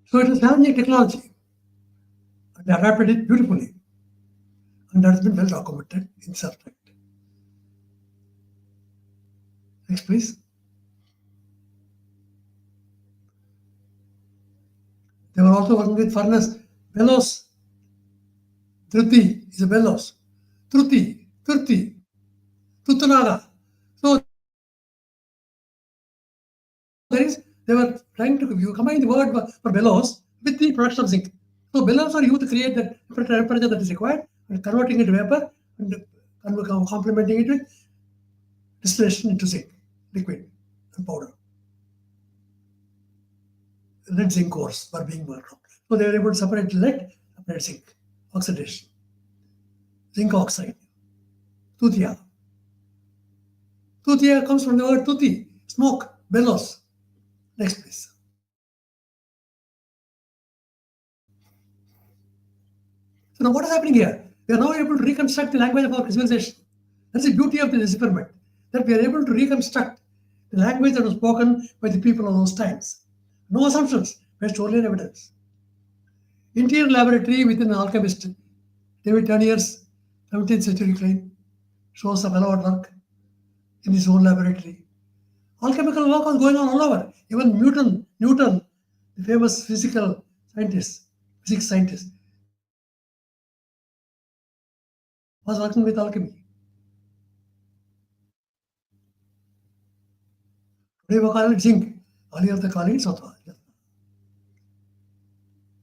So it is challenging technology, and they adapted it beautifully, and that has been well documented in subject. Next, please. They were also working with furnace bellows. Dhruti is a bellows. Truti, Tutunaga. So they were trying to combine the word for bellows with the production of zinc. So bellows are used to create the temperature that is required and converting it to vapor and complementing it with distillation into zinc, liquid and powder. Lead zinc ores were being worked on. So they were able to separate lead, separate zinc, oxidation, zinc oxide, tutia. Tutia comes from the word tuti, smoke, bellows. Next, please. So now what is happening here? We are now able to reconstruct the language of our civilization. That's the beauty of the decipherment, that we are able to reconstruct the language that was spoken by the people of those times. No assumptions, based only on evidence. Interior laboratory within an alchemist, David Turnier's 17th century claim, shows a fellow at work in his own laboratory. Alchemical work was going on all over. Even Newton, the famous physics scientist, was working with alchemy. Today we call it zinc. Earlier they call it satwa.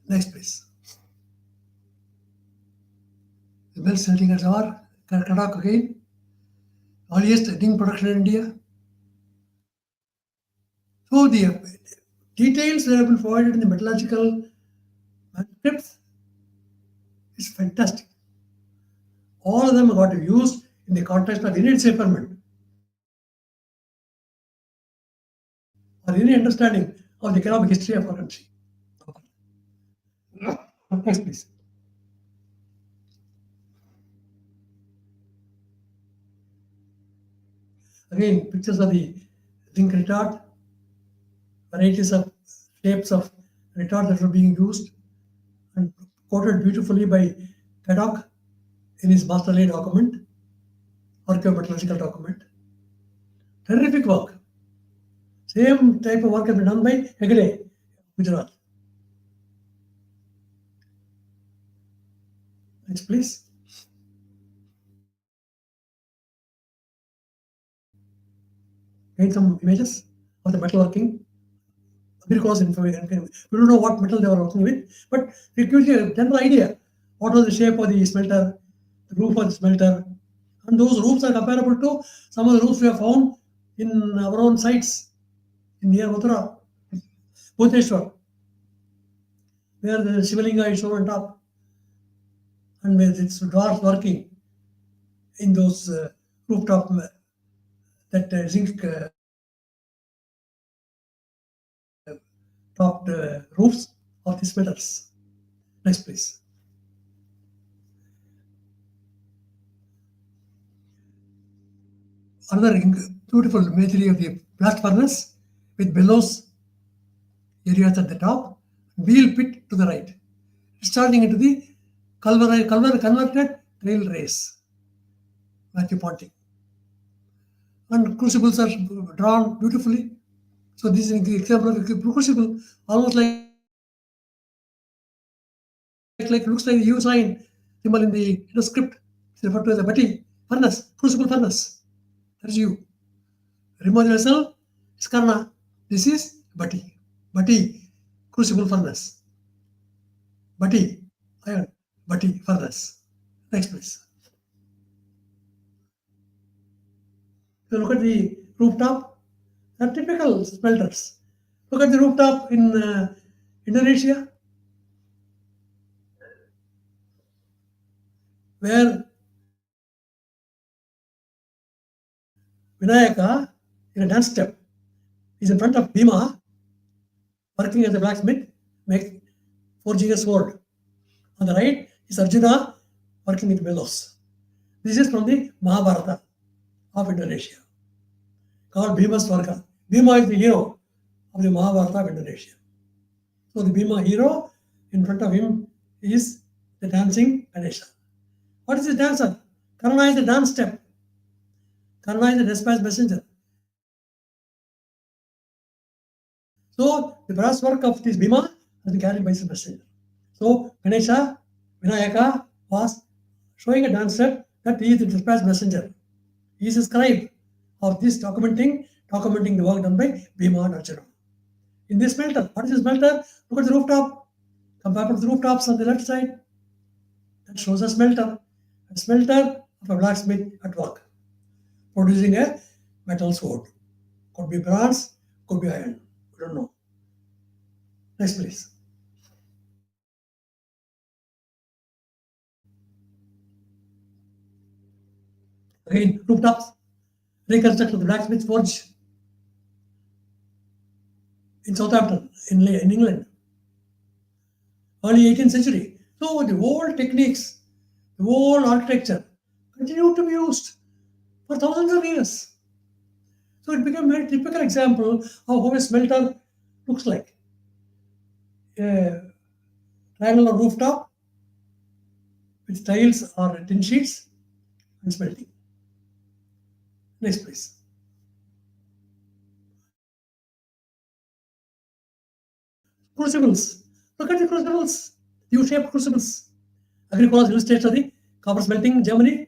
Next, please. The bell setting at our Kannada again. Earliest zinc production in India. So the details that have been provided in the metallurgical manuscripts is fantastic. All of them got to be used in the context of any decipherment or any understanding of the economic history of our country. Next, please. Again, pictures of the zinc retard, varieties of shapes of retard that were being used, and quoted beautifully by Kadok in his masterly document, archaeometallurgical document. Terrific work. Same type of work has been done by Hegde, Gujarat. Next, please. Again, some images of the metalworking. Very close information. We don't know what metal they were working with, but it gives you a general idea. What was the shape of the smelter, the roof of the smelter, and those roofs are comparable to some of the roofs we have found in our own sites in near Mathura, Bhuteshwar, where the Shivalinga is shown on top, and with its dwarfs working in those rooftop that zinc topped roofs of the smelters. Next, please. Another beautiful imagery of the blast furnace with bellows areas at the top, wheel pit to the right, starting into the converted rail race. Matthew Ponting. And crucibles are drawn beautifully. So this is an example of a crucible, almost like looks like the U sign symbol in the script. It's referred to as a bati furnace, crucible furnace. That's U. Remove vessel is karna. This is bati. Bati, crucible furnace. Bati, iron. Bati furnace. Next, please. So look at the rooftop. They are typical smelters. Look at the rooftop in Indonesia, where Vinayaka, in a dance step, is in front of Bhima, working as a blacksmith, forging a sword. On the right is Arjuna, working with bellows. This is from the Mahabharata of Indonesia, called Bhima Swarga. Bhima is the hero of the Mahabharata of Indonesia. So the Bhima hero, in front of him is the dancing Ganesha. What is the dancer? Karna is the dance step. Karna is the dispatch messenger. So the brass work of this Bhima has been carried by his messenger. So Ganesha, Vinayaka was showing a dance step that he is the dispatch messenger. He is a scribe of this documenting the work done by Bhima and Arjuna. In this smelter, what is this smelter? Look at the rooftop. Compare with the rooftops on the left side. That shows a smelter of a blacksmith at work, producing a metal sword. Could be bronze, could be iron. We don't know. Next, please. Again, rooftops, reconstruction of the blacksmith's forge in Southampton, in England, early 18th century. So the old techniques, the old architecture continued to be used for thousands of years. So it became a very typical example of how a smelter looks like. A triangular rooftop with tiles or tin sheets and smelting. Next, please. Crucibles. Look at the crucibles. U-shaped crucibles. Agricola illustrates the copper smelting in Germany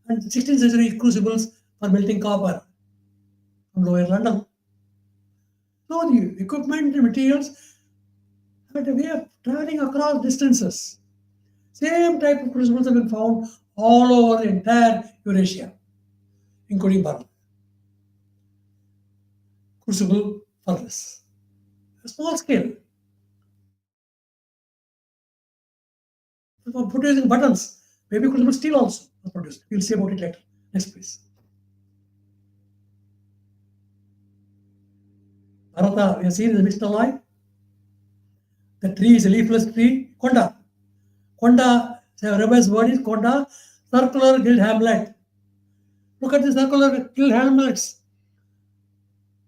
and 16th century crucibles for melting copper from Lower London. So the equipment and materials had a way of traveling across distances. Same type of crucibles have been found all over the entire Eurasia, including Burma. Crucible furnace. A small scale. For producing buttons, maybe crucible steel also was produced. We'll see about it later. Next, please. Bharata, we have seen in the mixed alloy. The tree is a leafless tree. Konda. Konda, Rame's word is Konda, circular guild hamlet. Look at the circular guild hamlets.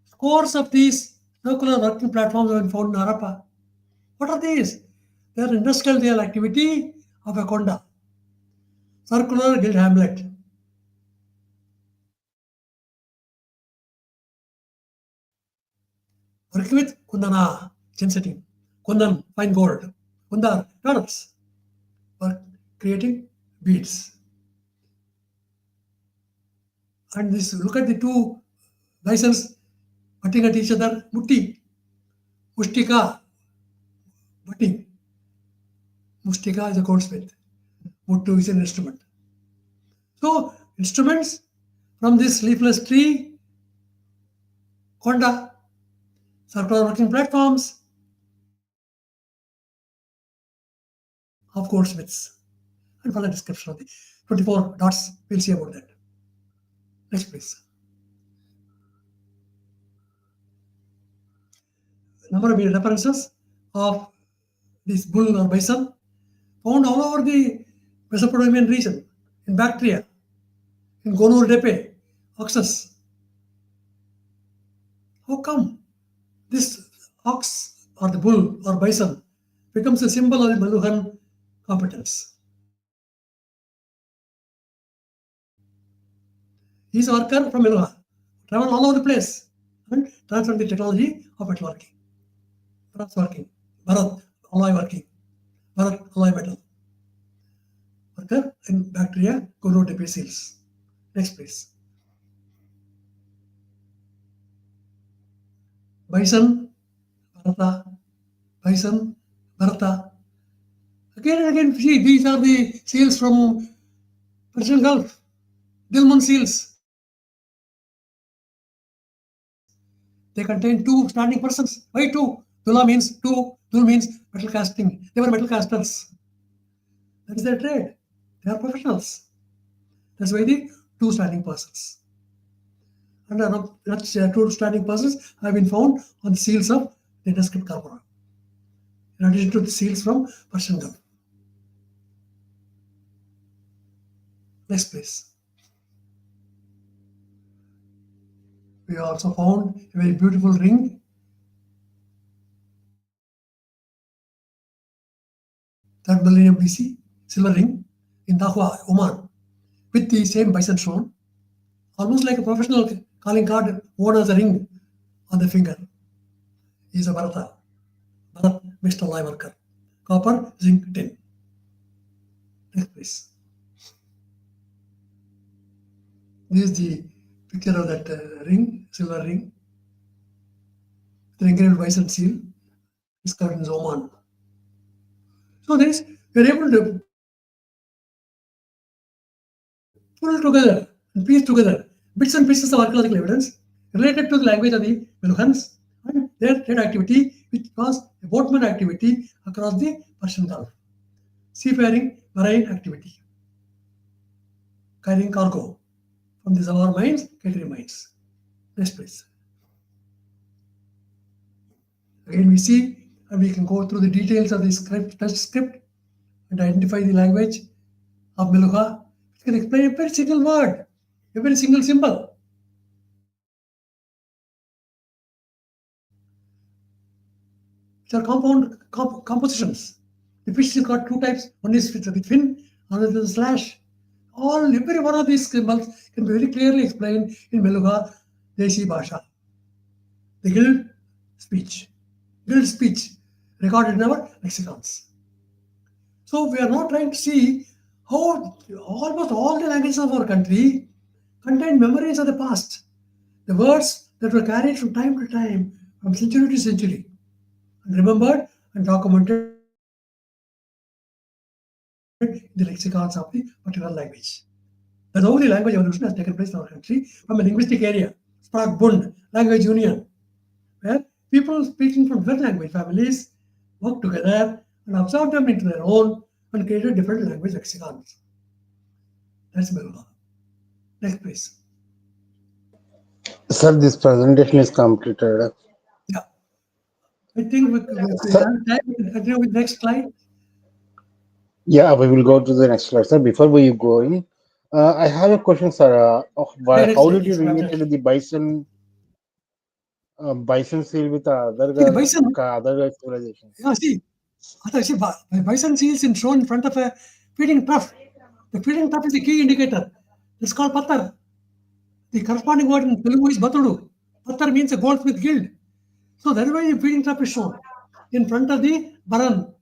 Scores of these circular working platforms have been found in Harappa. What are these? They are industrial activity of a Konda. Circular guild hamlet. Working with Kundana, gem setting. Kundan, fine gold. Kundar, turtles. For creating beads. And this, look at the two bisons butting at each other. Mutti. Mustika. Butting. Mustika is a goldsmith. Muttu is an instrument. So, instruments from this leafless tree, Konda, circular working platforms of goldsmiths. And for the description of the 24 dots, we'll see about that. Next, please. Number of references of this bull or bison found all over the Mesopotamian region, in Bactria, in Gonur Depe, oxes. How come this ox or the bull or bison becomes a symbol of the Meluhan competence? He is a worker from Meluha, travel all over the place and transfer the technology of metalworking. Bharat working, Bharat alloy working, Bharat alloy metal. Worker in Bactria, Gonur Depe seals. Next, please. Bison, Bharata, Bison, Bharata. Again and again, see, these are the seals from Persian Gulf, Dilmun seals. They contain two standing persons. Why two? Dula means two, Dul means metal casting. They were metal casters. That is their trade. They are professionals. That's why the two standing persons. And such two standing persons have been found on the seals of the induscript corpora, in addition to the seals from Persian Gulf. Next, please. We also found a very beautiful ring. Third millennium BC, silver ring in Dahua, Oman, with the same bison shown, almost like a professional calling card worn as a ring on the finger. He is a Bharata, Bharat mixed alloy worker, copper, zinc, tin. Next, please. This is the picture of that ring, silver ring, the engraved bison seal, discovered in Oman. So this, we are able to pull together and piece together bits and pieces of archaeological evidence related to the language of the Meluhans and their trade activity, which was a boatman activity across the Persian Gulf. Seafaring, marine activity, carrying cargo from the Zawar mines, Kateri mines. Next, please. Again, we see, and we can go through the details of the script, test script, and identify the language of Meluha. It can explain a very single word, a very single symbol. Which are compositions. The fish has got two types. One is with fin, another with a slash. Every one of these symbols can be very clearly explained in Meluha Desi Bhasha. The guild speech. Guild speech recorded in our lexicons. So we are now trying to see how almost all the languages of our country contain memories of the past, the words that were carried from time to time, from century to century, and remembered and documented in the lexicons of the particular language. That's how the language evolution has taken place in our country from a linguistic area, Sprachbund, language union, where people speaking from different language families work together and absorb them into their own and created different language lexicons. That's Melbourne. Next, please. Sir, this presentation is completed. Yeah. I think we Sir, have time. We can continue with next slide. yeah, we will go to the next slide, sir. Before we go in, I have a question, sir. Next How slide, did you please. related the bison seal with See the bison. other civilizations? Yeah, see, bison seals in shown in front of a feeding trough. The feeding trough is the key indicator. It's called pattar. The corresponding word in Telugu is batudu. Pattar means a goldsmith guild. So that is why the feeding trough is shown in front of the baran.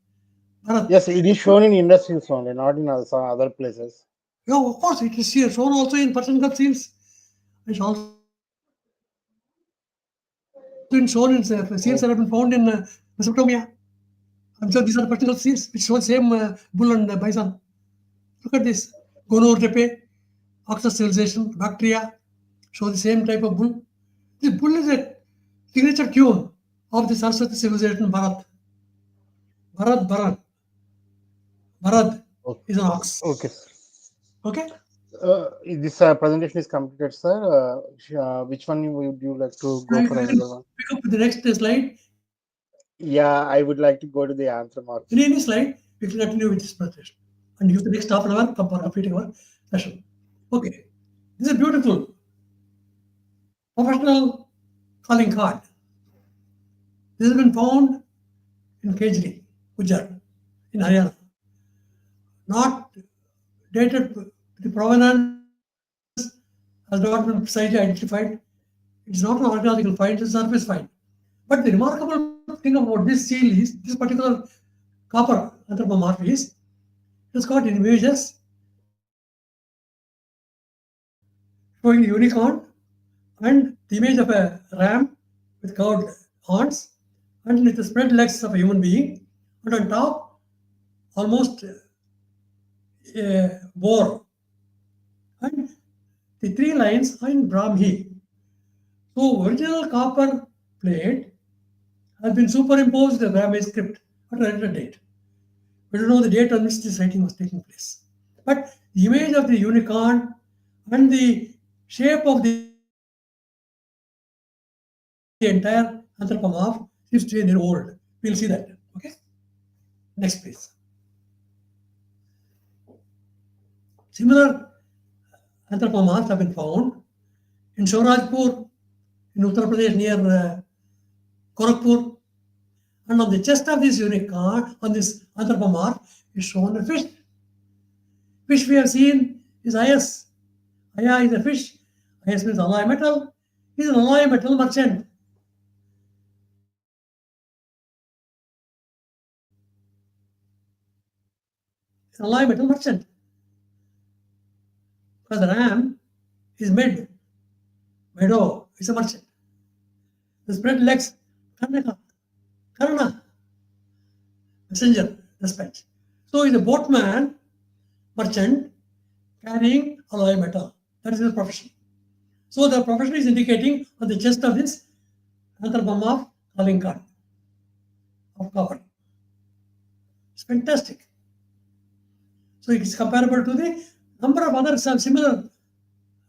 Bharat. Yes, it is shown in Indus seals only, not in other places. Yeah, of course, it is here shown also in Persian Gulf seals. It's also been shown in seals that have been found in Mesopotamia. I'm sure these are Persian Gulf seals which show same bull and bison. Look at this. Gonor tepe, Oxus civilization, Bactria show the same type of bull. This bull is a signature tune of the Saraswati civilization Bharat. Bharat. Bharat is an ox. Okay, sir. Okay? This presentation is completed, sir. Which one would you like to go for another one? Pick up with the next slide. Yeah, I would like to go to the answer marks. In any slide, we can continue with this presentation and use the next half an hour for completing our session. Okay. This is a beautiful professional calling card. This has been found in Kejri, Gujarat, in Haryana. Not dated, the provenance has not been precisely identified. It's not an archaeological find, it's a surface find. But the remarkable thing about this seal is, this particular copper anthropomorph is, it's got images showing the unicorn and the image of a ram with curved horns and with the spread legs of a human being, and on top almost a boar. And the three lines are in Brahmi. So original copper plate has been superimposed the Ramescript at a later date. We don't know the date on which this writing was taking place. But the image of the unicorn and the shape of the entire anthropomorph seems to be very old. We'll see that. Okay. Next, please. Similar anthropomorphs have been found in Shorajpur, in Uttar Pradesh near Gorakhpur. And on the chest of this unicorn, on this anthropomorph, is shown a fish. Fish we have seen is Ayas. Aya is a fish. Ayas means alloy metal. He is an alloy metal merchant. An alloy metal merchant. Because the ram is made. Meadow is a merchant. The spread legs, Karna, messenger, dispatch. So he's a boatman, merchant, carrying alloy metal. That is his profession. So the profession is indicating on the chest of this anthropomorph calling card of copper. It's fantastic. So it is comparable to the number of other similar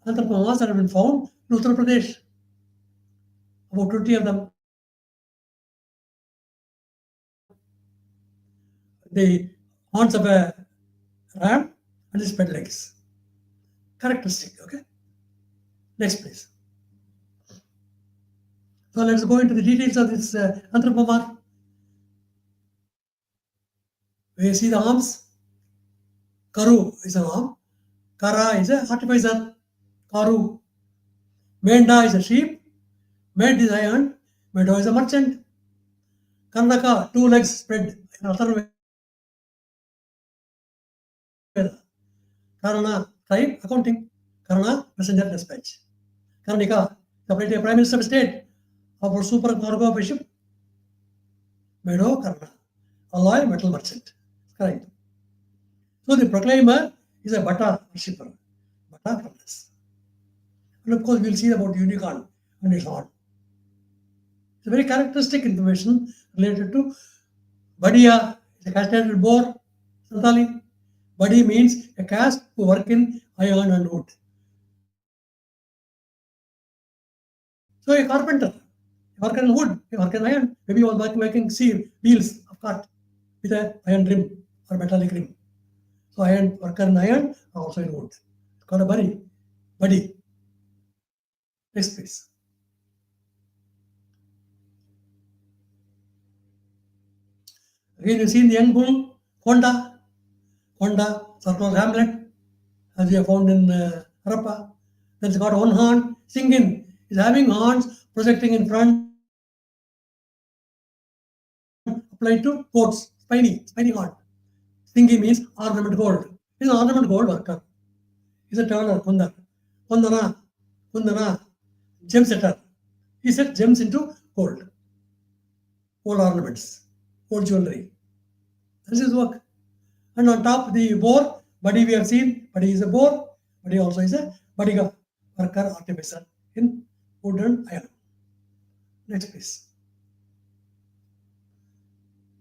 anthropomorphs that have been found in Uttar Pradesh. About 20 of them. The horns of a ram and the spread legs. Characteristic, okay? Next, please. So let's go into the details of this anthropomorph. We see the arms. Karu is an arm. Kara is an artificer. Karu. Menda is a sheep. Med is iron. Meadow is a merchant. Karnaka, 2 legs spread in Atharvaveda. Karana, tribe, accounting. Karana, messenger, dispatch. Karnika, separate prime minister of state of super cargo of a ship. Meadow, Karna. Alloy, metal merchant. Correct. So the proclaimer is a Bata worshipper. Bata from this. And of course, we'll see about the unicorn and its horn. It's a very characteristic information related to Badia, the castrated boar, Santali. Badi means a caste who work in iron and wood. So a carpenter, you work in wood, you work in iron, maybe you are making wheels of cart with an iron rim or metallic rim. So iron worker in iron or also in wood. It's called a buddy. Buddy. Next please. Again you see in the young bull, Honda, circular hamlet, as we have found in Harappa. Then it's got one horn, singing. Is having horns projecting in front, applied to coats, spiny horn. Stingy means ornament gold. He's an ornament gold worker. He's a turner, Kundar. Kundana, gem setter. He set gems into gold ornaments, gold jewelry. This is his work. And on top the boar, Buddy we have seen, Buddy is a boar, Buddy also is a Badiga worker artificer in wood and iron. Next please.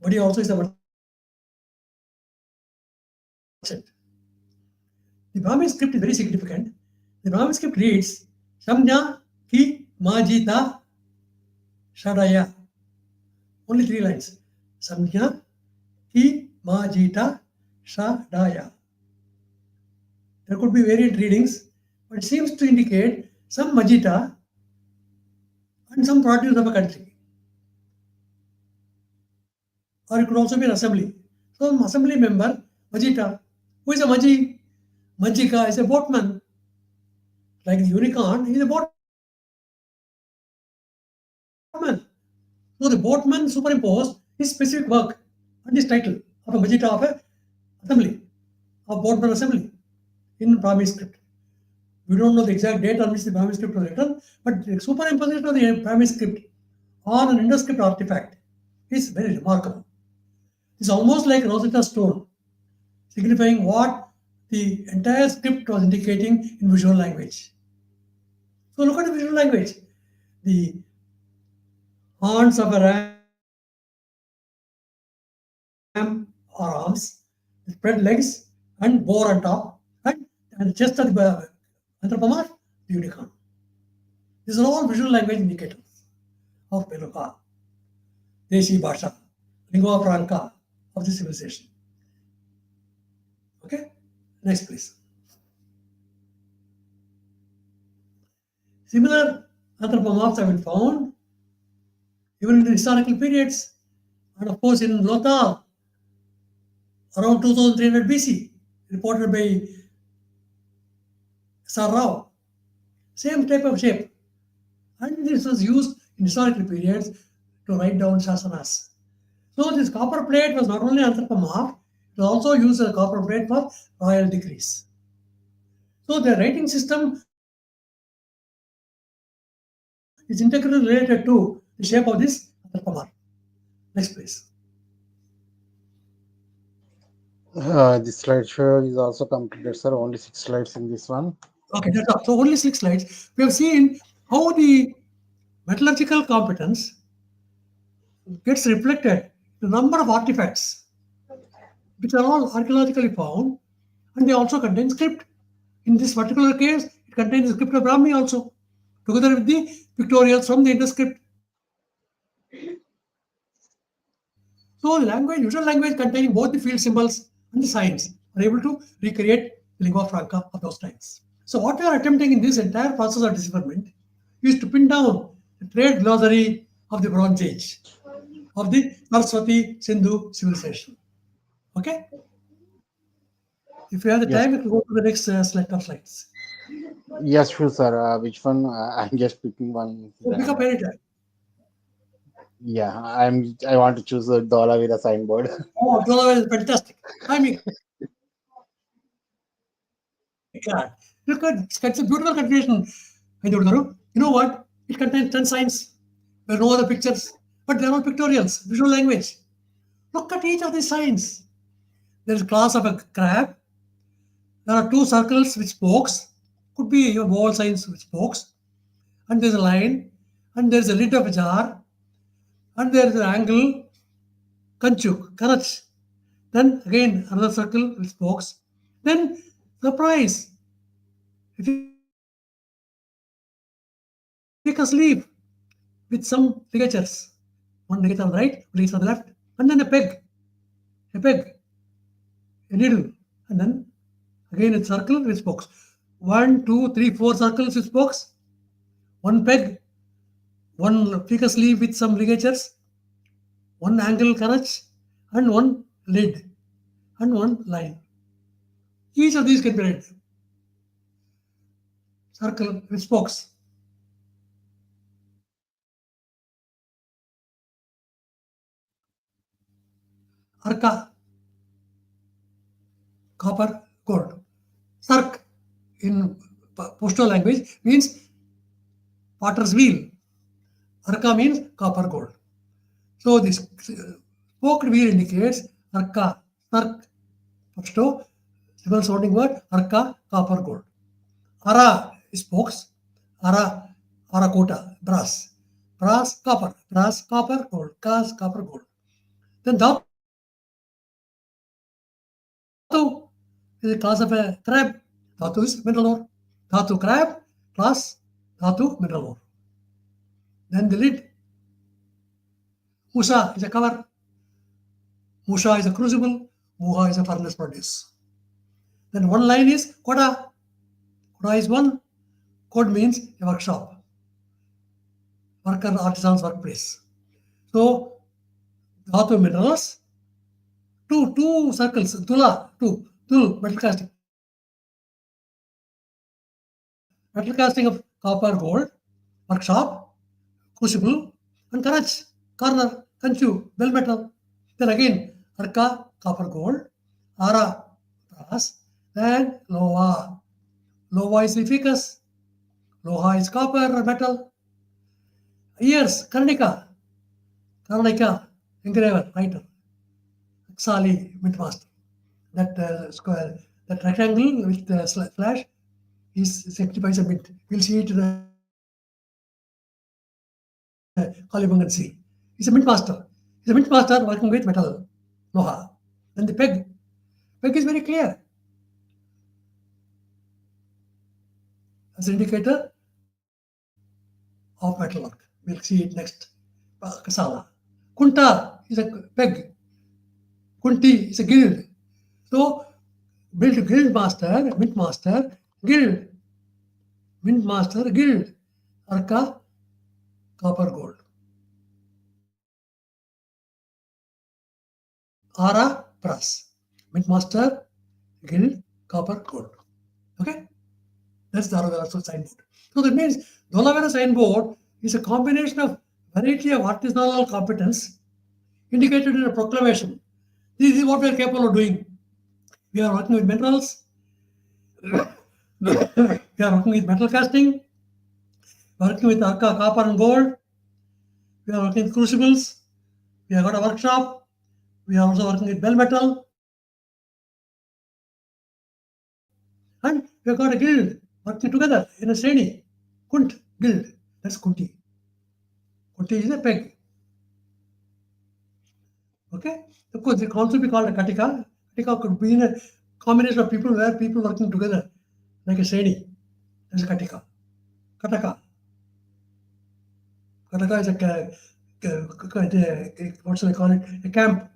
Buddy also is a merchant. The Brahmin script is very significant. The Brahmin script reads Samnya ki majita shadaya. Only 3 lines. Samnya ki majita shadaya. There could be variant readings, but it seems to indicate some majita and some produce of a country. Or it could also be an assembly. So an assembly member, Majita. Who is a Maji? Majika is a boatman. Like the unicorn, he is a boatman. So the boatman superimposed his specific work and his title of a Majita of a assembly, of boatman assembly in Brahmi script. We don't know the exact date on which the Brahmi script was written, but the superimposition of the Brahmi script on an induscript artifact is very remarkable. It's almost like Rosetta Stone, signifying what the entire script was indicating in visual language. So look at the visual language. The horns of a ram or arms, spread legs, and boar on top, and the chest of the anthropomorph, the unicorn. These are all visual language indicators of Peluka, Deshi Bhasha, lingua franca of the civilization. Okay, next please. Similar anthropomorphs have been found even in the historical periods, and of course in Lota around 2300 BC, reported by Sar Rao. Same type of shape, and this was used in historical periods to write down shasanas. So this copper plate was not only anthropomorph, it was also used as a copper plate for royal decrees. So the writing system is integrally related to the shape of this anthropomorph. Next please. This slideshow is also completed, sir. Only 6 slides in this one. Okay, that's all. So only 6 slides. We have seen how the metallurgical competence gets reflected in the number of artifacts, which are all archaeologically found, and they also contain script. In this particular case, it contains the script of Brahmi also, together with the pictorials from the Indus script. So the language, visual language containing both the field symbols and the signs are able to recreate the lingua franca of those times. So what we are attempting in this entire process of decipherment is to pin down the trade glossary of the Bronze Age, of the Sarasvati-Sindhu civilization. Okay? If you have the time, we can go to the next set of slides. Yes, sure, sir. Which one? I'm just picking one. So pick up any time. Yeah, I want to choose a dollar with a signboard. Oh, Dollar is fantastic. I mean, God, look at it's a beautiful continuation. Haindavudu. You know what? It contains 10 signs. There are no other pictures, but they are all pictorials, visual language. Look at each of these signs. There is a class of a crab. There are two circles with spokes. Could be your wall signs with spokes. And there's a line. And there's a lid of a jar. And there's an angle. Kanchuk. Karach. Then again another circle with spokes. Then surprise. If you take a sleeve with some ligatures. One ligature on the right, one ligature on the left, and then a peg, a needle, and then again a circle with spokes. One, two, three, four circles with spokes, one peg, one ficus sleeve with some ligatures, one angle carriage, and one lid, and one line. Each of these can be read. Circle with spokes. Arka, copper, gold. Sark in Pashto language means potter's wheel. Arka means copper gold. So this spoked wheel indicates Arka, Sark, Pashto, similar sounding word, Arka, copper gold. Ara is spokes, Ara, Arakota, brass. Brass, copper, gold, Kas, copper, gold. Then Dhatu is a class of a crab. Dhatu is mineral ore. Dhatu crab plus Dhatu mineral ore. Then the lid. Usa is a cover. Musha is a crucible. Muha is a furnace produce. Then one line is Koda. Koda is one. Code means a workshop. Worker, artisan's workplace. So Dhatu minerals. Two circles. Tula, two. Tul, metal casting. Metal casting of copper, gold. Workshop. Crucible. And Karach. Corner. Kanchu. Bell metal. Then again, Arka, copper, gold. Ara, brass. And Loha. Loha is the ficus. Loha is copper, metal. Ears, Karnika. Karnika, engraver, writer. Sali, mint master. That square, that rectangle with the slash is signifies a mint. We'll see it in the Kalibangan Sea. He's a mint master. He's a mint master working with metal, Loha. And the peg. Peg is very clear. As an indicator of metalwork. We'll see it next. Kasala. Kunta is a peg. Kunti is a guild. So, build guild master, mint master, guild. Mint master, guild. Arka, copper, gold. Ara, brass. Mint master, guild, copper, gold. Okay? That's the Dharavera signboard. So that means Dharavera signboard is a combination of variety of artisanal competence indicated in a proclamation. This is what we are capable of doing. We are working with minerals. We are working with metal casting. We are working with Arka, copper and gold. We are working with crucibles. We have got a workshop. We are also working with bell metal. And we have got a guild working together in a Sreni. Kunt, guild. That's Kunti. Kunti is a peg. Okay? Of course, it can also be called a Katika. Katika could be in a combination of people where people working together, like a Sreni. That's a Katika. Kataka. Kataka is what shall I call it? A camp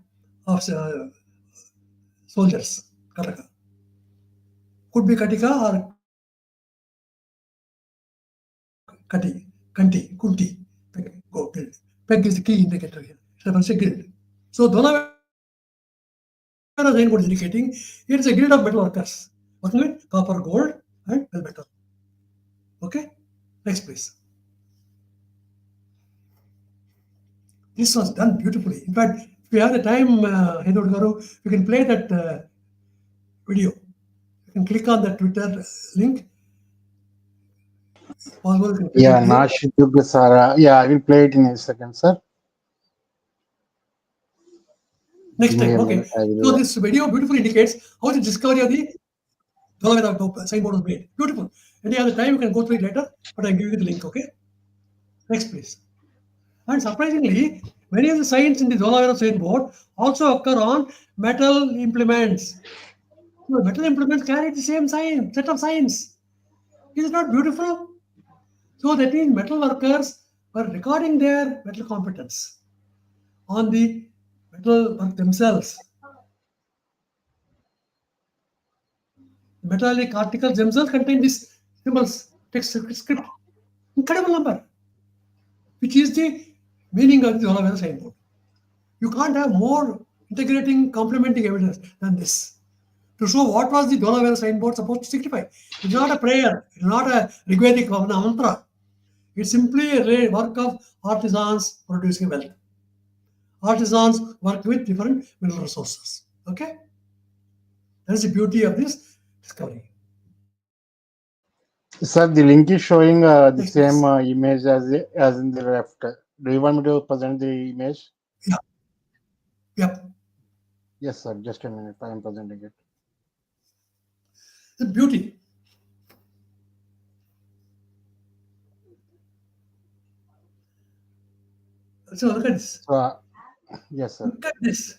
of soldiers. Kataka. Could be Katika or Kati, Kanti, Kunti. Peg, go, guild. Peg is the key indicator here. It's a guild. So Dharavera signboard is indicating it is a guild of metal workers working with copper, gold, and bell metal. Okay? Next, please. This was done beautifully. In fact, if we have the time, Haindavudu Garu, we can play that video. You can click on the Twitter link. Possible, you can click Yeah, it here. Nashidug Sara. Yeah, I will play it in a second, sir. Next Give me time, a okay. minute. I So will. this video beautifully indicates how the discovery of the Dholavira signboard was made. Beautiful. Any other time you can go through it later, but I'm giving you the link, okay? Next, please. And surprisingly, many of the signs in the Dholavira signboard also occur on metal implements. So metal implements carry the same sign, set of signs. Is it not beautiful? So that means metal workers were recording their metal competence on the metal work themselves. Metallic articles themselves contain these symbols, text script. Incredible number, which is the meaning of the Dholavira signboard. You can't have more integrating, complementing evidence than this to show what was the Dholavira signboard supposed to signify. It's not a prayer, it's not a Rigvedic mantra. It's simply a work of artisans producing wealth. Artisans work with different mineral resources. Okay? That is the beauty of this discovery. Sir, the link is showing the Next, same please. image as in the left. Do you want me to present the image? Yeah. Yep. Yes, sir. Just a minute. I am presenting it. The beauty. So look at this. So, yes, sir. Look at this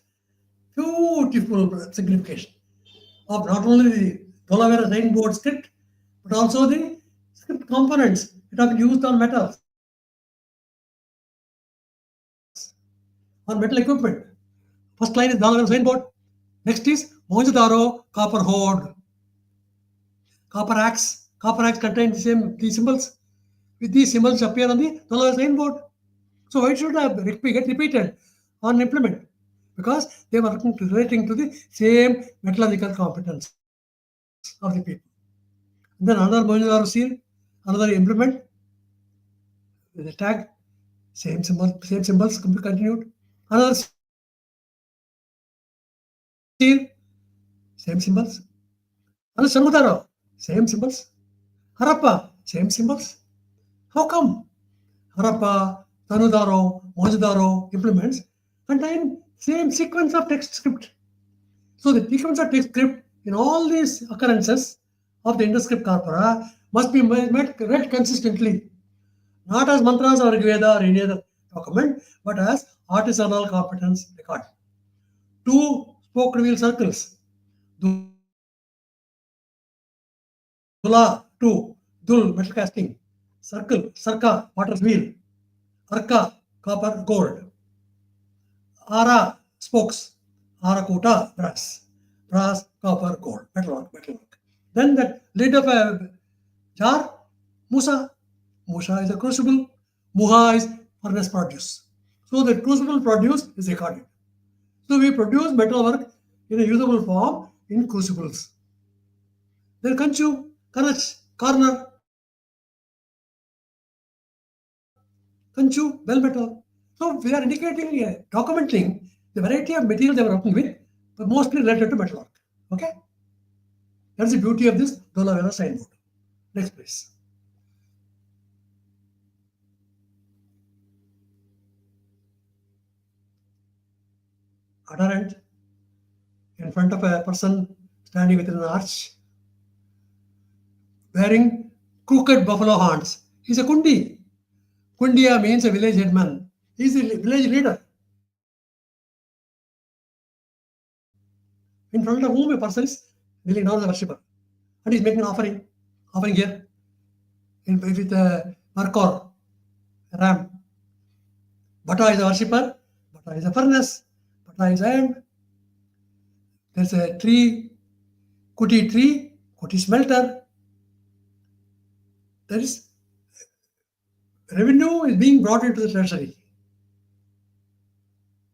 beautiful signification of not only the Dholavira signboard script, but also the script components that have been used on metals, on metal equipment. First line is Dholavira signboard. Next is Mohenjo-daro copper hoard. Copper axe. Copper axe contains these symbols. With these symbols appear on the Dholavira signboard. So why should get repeated on implement? Because they were relating to the same metallurgical competence of the people. And then another Mohenjo-daro seal, another implement with a tag, same symbols continued. Another seal, same symbols. Another Srinivasan, same symbols. Harappa, same symbols. How come? Harappa, Tanudaro, Mohenjo-daro implements contain same sequence of text script. So the sequence of text script in all these occurrences of the induscript corpora must be read consistently, not as mantras or Rigveda or any other document, but as artisanal competence record. Two spoke reveal circles. Dula, two, Dul, metal casting. Circle, Sarka, water wheel. Arka, copper, gold. Ara, spokes. Arakuta, brass. Brass, copper, gold. Metalwork. Then that lid of a jar, Musa. Musa is a crucible. Muha is furnace produce. So the crucible produce is recorded. So we produce metalwork in a usable form in crucibles. Then Kanchu, Kanach, corner, Kanchu, bell metal. So we are indicating, documenting the variety of material they were working with, but mostly related to metalwork. Okay? That's the beauty of this Dholavira signboard. Next, please. Adherent in front of a person standing within an arch, wearing crooked buffalo horns. He's a kundi. Kundiya means a village headman. He's a village leader. In front of whom a person is kneeling down as a worshipper. And he's making an offering here with a markor, a ram. Bata is a worshipper, Bata is a furnace, Bata is iron. There's a tree, Kuti smelter. There is revenue is being brought into the treasury,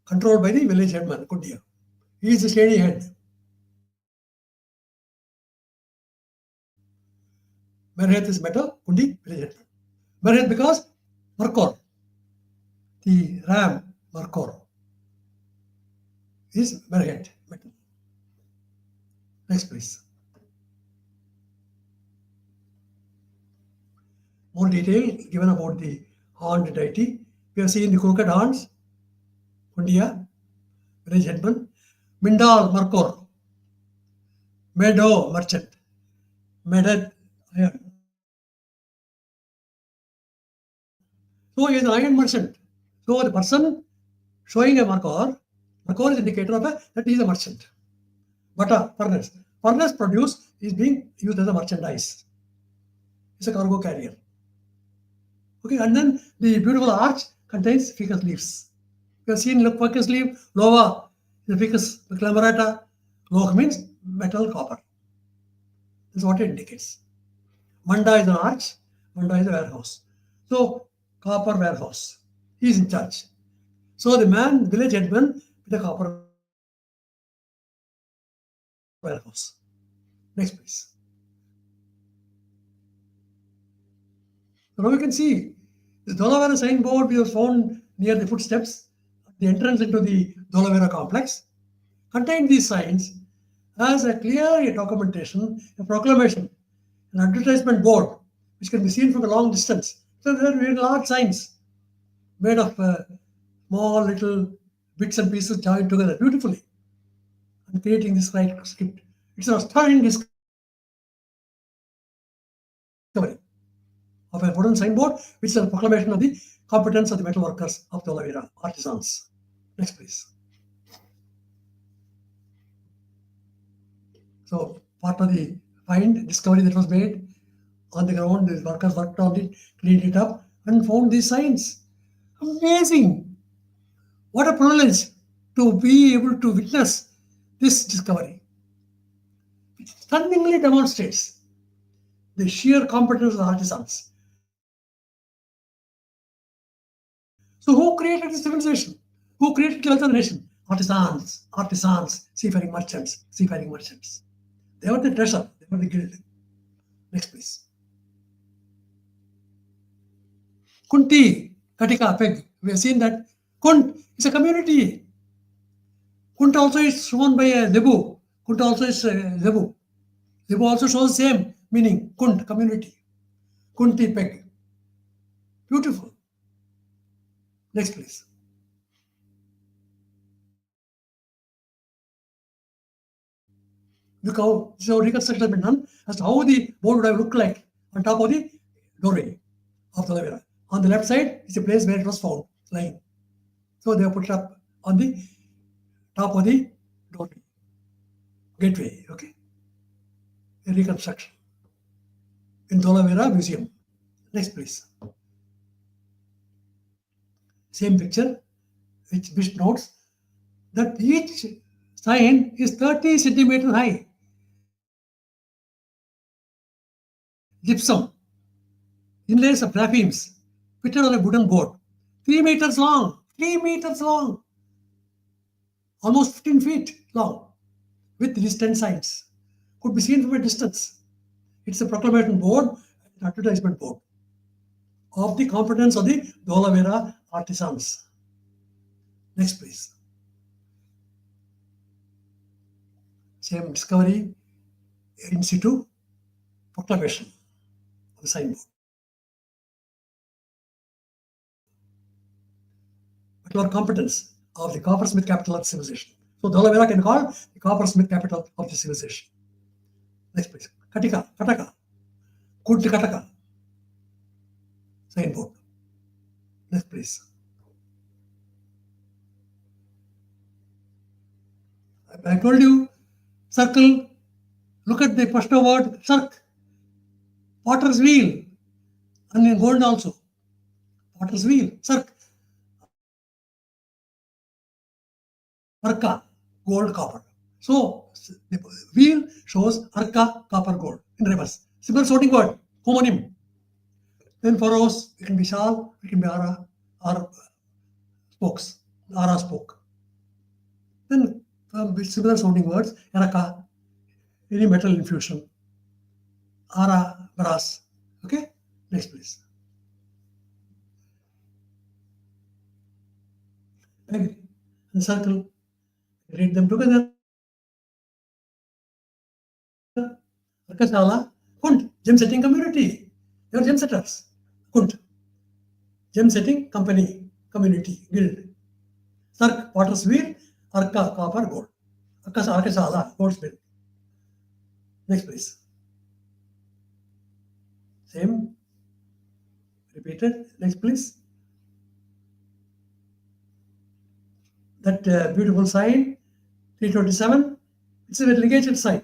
controlled by the village headman, Kundiya. He is the shady head. Merhet is metal, Kundi, village headman. Merhet because Markor, the ram, Marcor is merhead metal. Next, please. More detail given about the horned deity. We have seen the crooked horns, Kundia, village headman, Mindal Marcor, Meadow merchant, Medad iron. So he is an iron merchant. So the person showing a Marcor is indicator of that he is a merchant. But a furnace. Furnace produce is being used as a merchandise. It's a cargo carrier. Okay, and then the beautiful arch contains ficus leaves. You have seen ficus leaf, lova, the ficus glamarata. Loh means metal copper. This is what it indicates. Manda is an arch, Manda is a warehouse. So, copper warehouse. He is in charge. So, the man, village headman, with a copper warehouse. Next, please. So now you can see the Dolavera signboard we have found near the footsteps, the entrance into the Dolavera complex, contained these signs as a clear documentation, a proclamation, an advertisement board, which can be seen from a long distance. So there are very large signs made of small little bits and pieces joined together beautifully and creating this right script. It's a stunning discovery of a wooden signboard, which is a proclamation of the competence of the metal workers of Dolavera, artisans. Next, please. So, part of the discovery that was made on the ground, the workers worked on it, cleaned it up, and found these signs. Amazing! What a privilege to be able to witness this discovery. It stunningly demonstrates the sheer competence of the artisans. So who created this civilization? Who created the wealth of the nation? Artisans, seafaring merchants. They were the treasure, they were the guild. Next, please. Kunti, Katika, peg. We have seen that Kunt is a community. Kunt also is shown by a Zebu. Kunt also is Zebu. Zebu also shows the same meaning. Kunt, community. Kunti, peg. Beautiful. Next, please. Look how this is how reconstruction has been done as to how the board would have looked like on top of the doorway of the Dolavera. On the left side is the place where it was found, lying. So they have put it up on the top of the doorway, gateway, okay? A reconstruction in Dolavera Museum. Next, please. Same picture, which Bishop notes that each sign is 30 centimeters high. Gypsum, inlays of graphemes fitted on a wooden board, 3 meters long, almost 15 feet long, with these 10 signs. Could be seen from a distance. It's a proclamation board, an advertisement board of the competence of the Dolavera artisans. Next, please. Same discovery in situ, proclamation of the signboard. Particular competence of the coppersmith capital of civilization. So Dolavera can be called the coppersmith capital of the civilization. Next, please. Kataka, Kunti Kataka, signboard. Next, please. I told you, circle, look at the Pashto word, circ, potter's wheel, and in gold also. Potter's wheel, circ, arka, gold, copper. So the wheel shows arka, copper, gold in reverse. Simple sorting word, homonym. Then for us, it can be shal, it can be ara, or spokes, ara spoke. Then similar sounding words, eraka, any metal infusion, ara, brass. Okay, next please. peg and circle. Read them together. Arkashala, Kunt, gem setting community. They are gem setters. Kunt, gem setting company, community, guild. Sark, potter's wheel, Arka, copper, gold. Arkashala, goldsmith. Next please. Same. Repeated. Next please. That beautiful sign, 327. It's a ligated sign.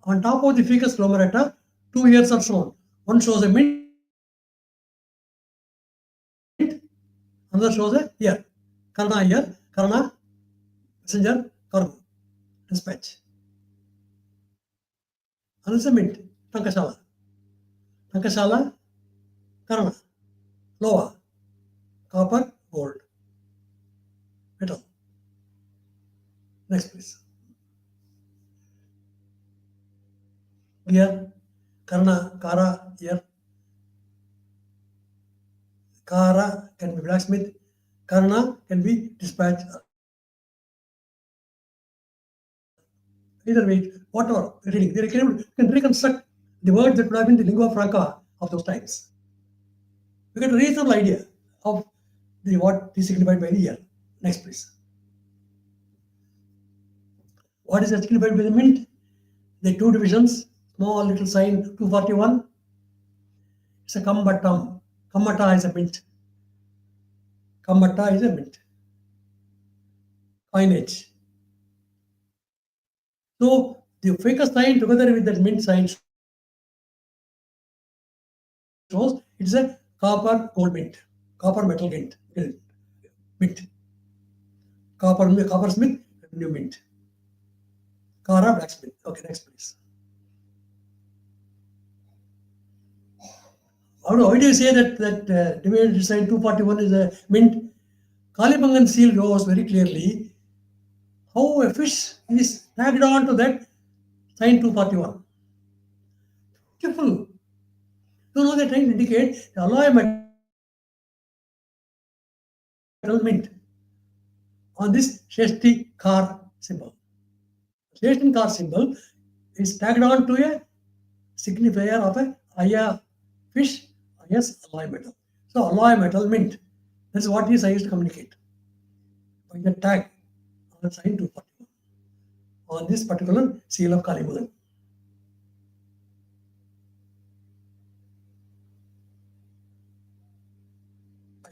On top of the ficus glomerata, 2 ears are shown. One shows a mint, another shows a ear. Karna ear, Karna, messenger, Karma, dispatch. Another is a mint, Tankashala. Tankashala, Karna, Loa, copper, gold, metal. Next please. Ear, Karna, Kara, ear. Kara can be blacksmith. Karna can be dispatch. Either way, whatever reading, they can reconstruct the words that would have been the lingua franca of those times. We get a reasonable idea of what is signified by the year. Next, please. What is signified by the mint? The two divisions, small little sign 241. It's a kambatam. Kammata is a mint. Kammata is a mint. Coinage. So the ficus sign together with that mint sign shows it's a copper gold mint, copper metal mint. Copper smith, new mint. Kara blacksmith. Okay, next please. Why do you say that divided sign 241 is a mint? Kalibangan seal shows very clearly how a fish is tagged on to that sign 241. Beautiful. You know they're trying to indicate the alloy metal mint on this Shesti car symbol. Shesti car symbol is tagged on to a signifier of a Aya fish, Aya's alloy metal. So alloy metal mint. That's what is I used to communicate by the tag on the sign 241 on this particular seal of Kalibangan.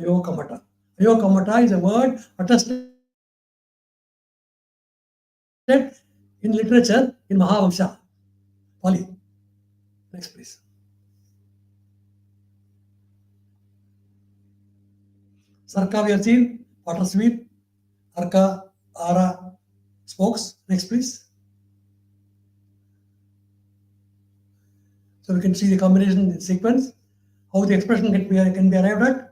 Ayokamata. Ayokamata is a word attested in literature in Mahavamsha. Pali. Next, please. Sarka we have seen, potter's wheel, Arka, Ara, spokes. Next, please. So we can see the combination in sequence, how the expression can be arrived at.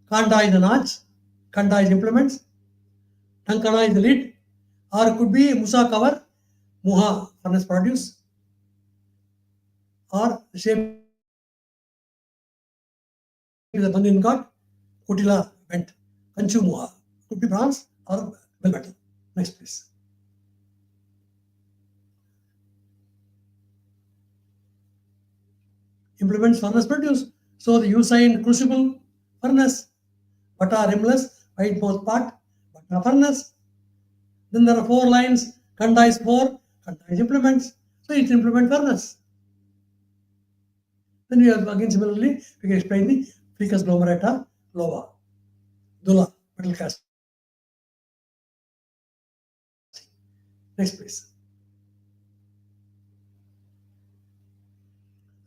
Kanda is the notch, Kanda is implements, Tankana is the lid, or it could be Musa cover, Muha furnace produce, or the shape is the Bandhin got, Kutila bent, Kanchu Muha, could be bronze or bell metal. Next, please. Implements furnace produce. So the U sign crucible, furnace, Bata rimless, white both part, Bata furnace. Then there are 4 lines, Kanda is 4, Kanda is implements, so it's implement furnace. Then we have again similarly, we can explain the ficus glomerata, Lova, Dula, metal cast. Next, please.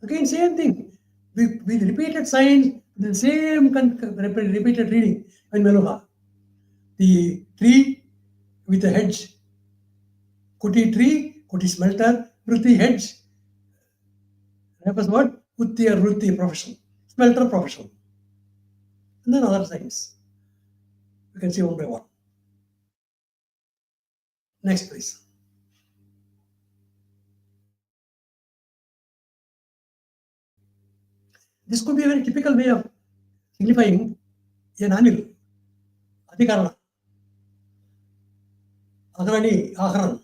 Again, same thing. With repeated signs, the same repeated reading in Meluha. The tree with a hedge, Kuti tree, Kuti smelter, Ruti hedge. Refers what? Utti or Ruti profession, smelter profession. And then other signs. You can see one by one. Next, please. This could be a very typical way of signifying an annual, Adhikarana. Agrani, Ahran.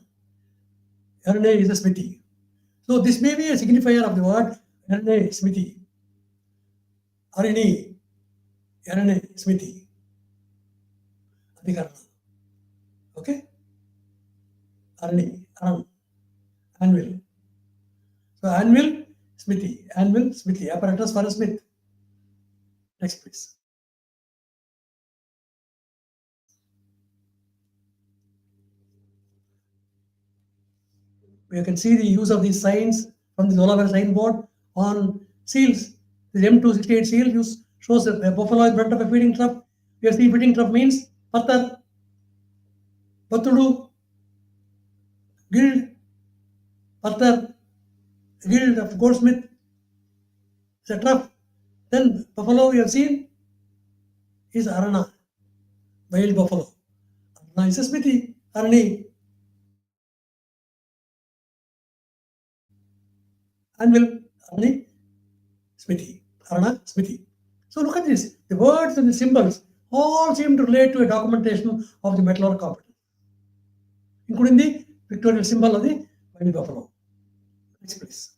Arne is a smithy. So this may be a signifier of the word Arne smithy. Arini, Arne smithy. Adhikarana. Okay? Arani, Aran, anvil. So anvil, smithy, apparatus for a smith. Next, please. You can see the use of these signs from the Zola signboard on seals. The M268 seal shows a buffalo in front of a feeding trough. You see feeding trough means Pattar, Patudu, Guild, Pattar, Guild of Goldsmith, etc. Then buffalo you have seen is Arana, wild buffalo. Arana is a smithy, Arani. Anvil, Arani, smithy, Arana, smithy. So look at this. The words and the symbols all seem to relate to a documentation of the metal or competence, including the pictorial symbol of the wild buffalo. Next, please.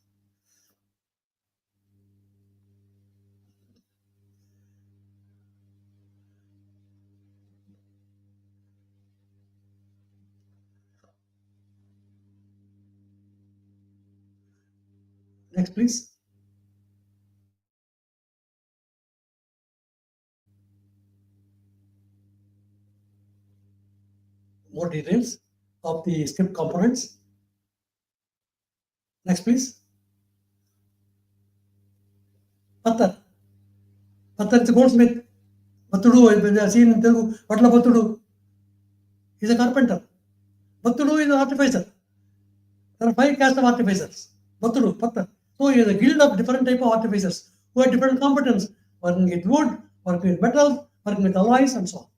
Next, please. More details of the script components. Next, please. Pattar. Pattar is a goldsmith. Pattudu, seen in Telugu. Vatla Pattudu is a carpenter. Pattudu is an artificer. There are 5 castes of artificers. Pattudu, Pattar. So he is a guild of different type of artificers who have different competence, working with wood, working with metal, working with alloys, and so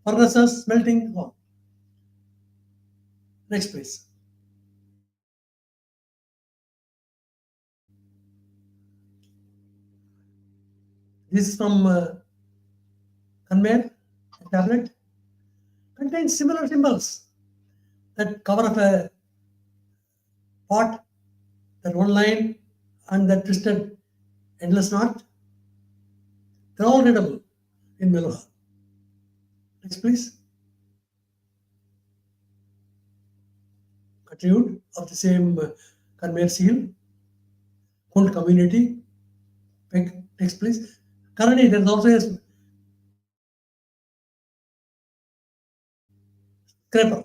on. Furnaces, smelting, so on. Next, please. This is from Kanmer, a tablet. Contains similar symbols. That cover of a pot, that one line, and that twisted endless knot. They're all readable in Meluha. Next, please. Continued of the same Kanmer seal. Kund community. Next, please. Currently, there's also a scraper.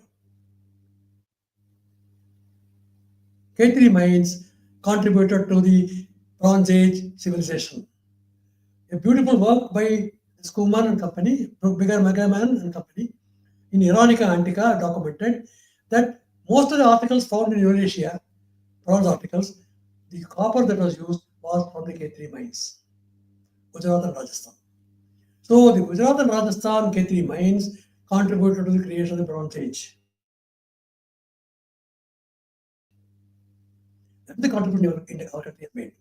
K3 mines contributed to the Bronze Age civilization. A beautiful work by Skuman and company, Bigger Megaman and company, in Ironica Antica documented that most of the articles found in Eurasia, bronze articles, the copper that was used was from the K3 mines, Gujarat and Rajasthan. So the Gujarat and Rajasthan K3 mines contributed to the creation of the Bronze Age. That's the contribution India has made.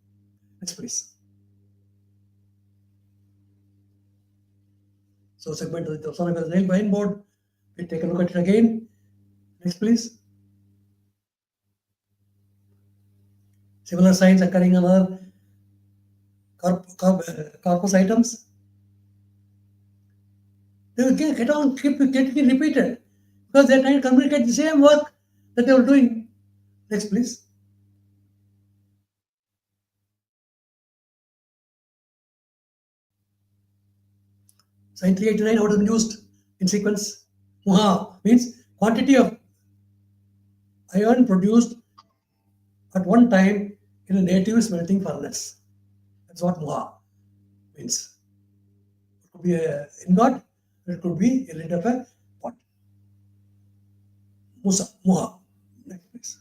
Next, please. So segment of the Taksha nail by board. We take a look at it again. Next, please. Similar signs occurring on other corpus items. They will keep getting repeated because they are trying to communicate the same work that they were doing. Next, please. Sign 389, how it has been used in sequence. Muha means quantity of iron produced at one time in a native smelting furnace. That's what Muha means. It could be a ingot, it could be a lid of a pot. Muha. Next, please.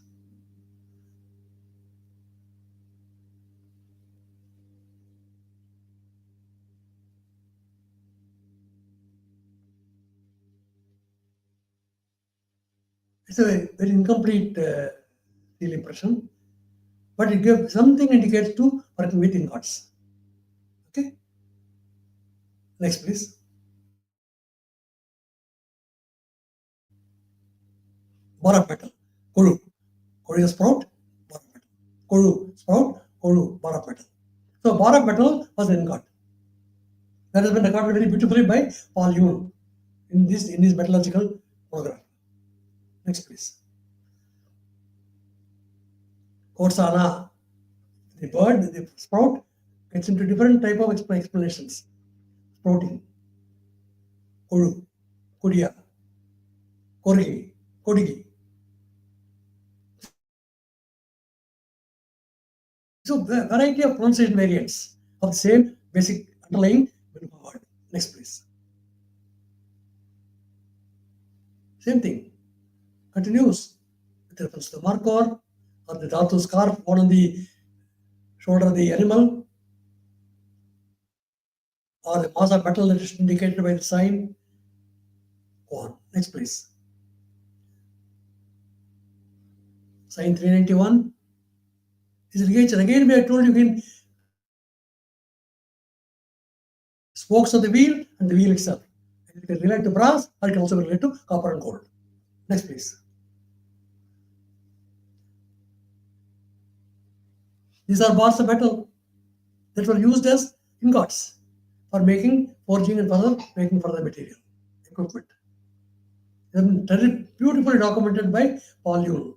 It's a very incomplete seal impression, but it gives something indicates to working with ingots. Okay. Next, please. bar of metal, Kolu. Kolu is a sprout, bar of metal. Kolu, sprout, Kolu, bar of metal. So bar of metal was an ingot. That has been recorded very beautifully by Paul Yoon in his metallurgical monograph. Next, please. Korsana, the bird, the sprout, gets into different type of explanations. Sprouting, Kolu, Kodia, Korigi, Kodigi. So the variety of pronunciation variants of the same basic underlying word. Next, please. Same thing. Continues with reference to the markor or the dhatu scarf worn on the shoulder of the animal, or the mass of metal that is indicated by the sign. Go on. Next, please. Sign 391 is ligature. Again, we have told you again spokes of the wheel and the wheel itself. It can relate to brass or it can also relate to copper and gold. Next, please. These are bars of metal that were used as ingots for making, forging, and further making further material equipment. Very beautifully documented by Paul Yoon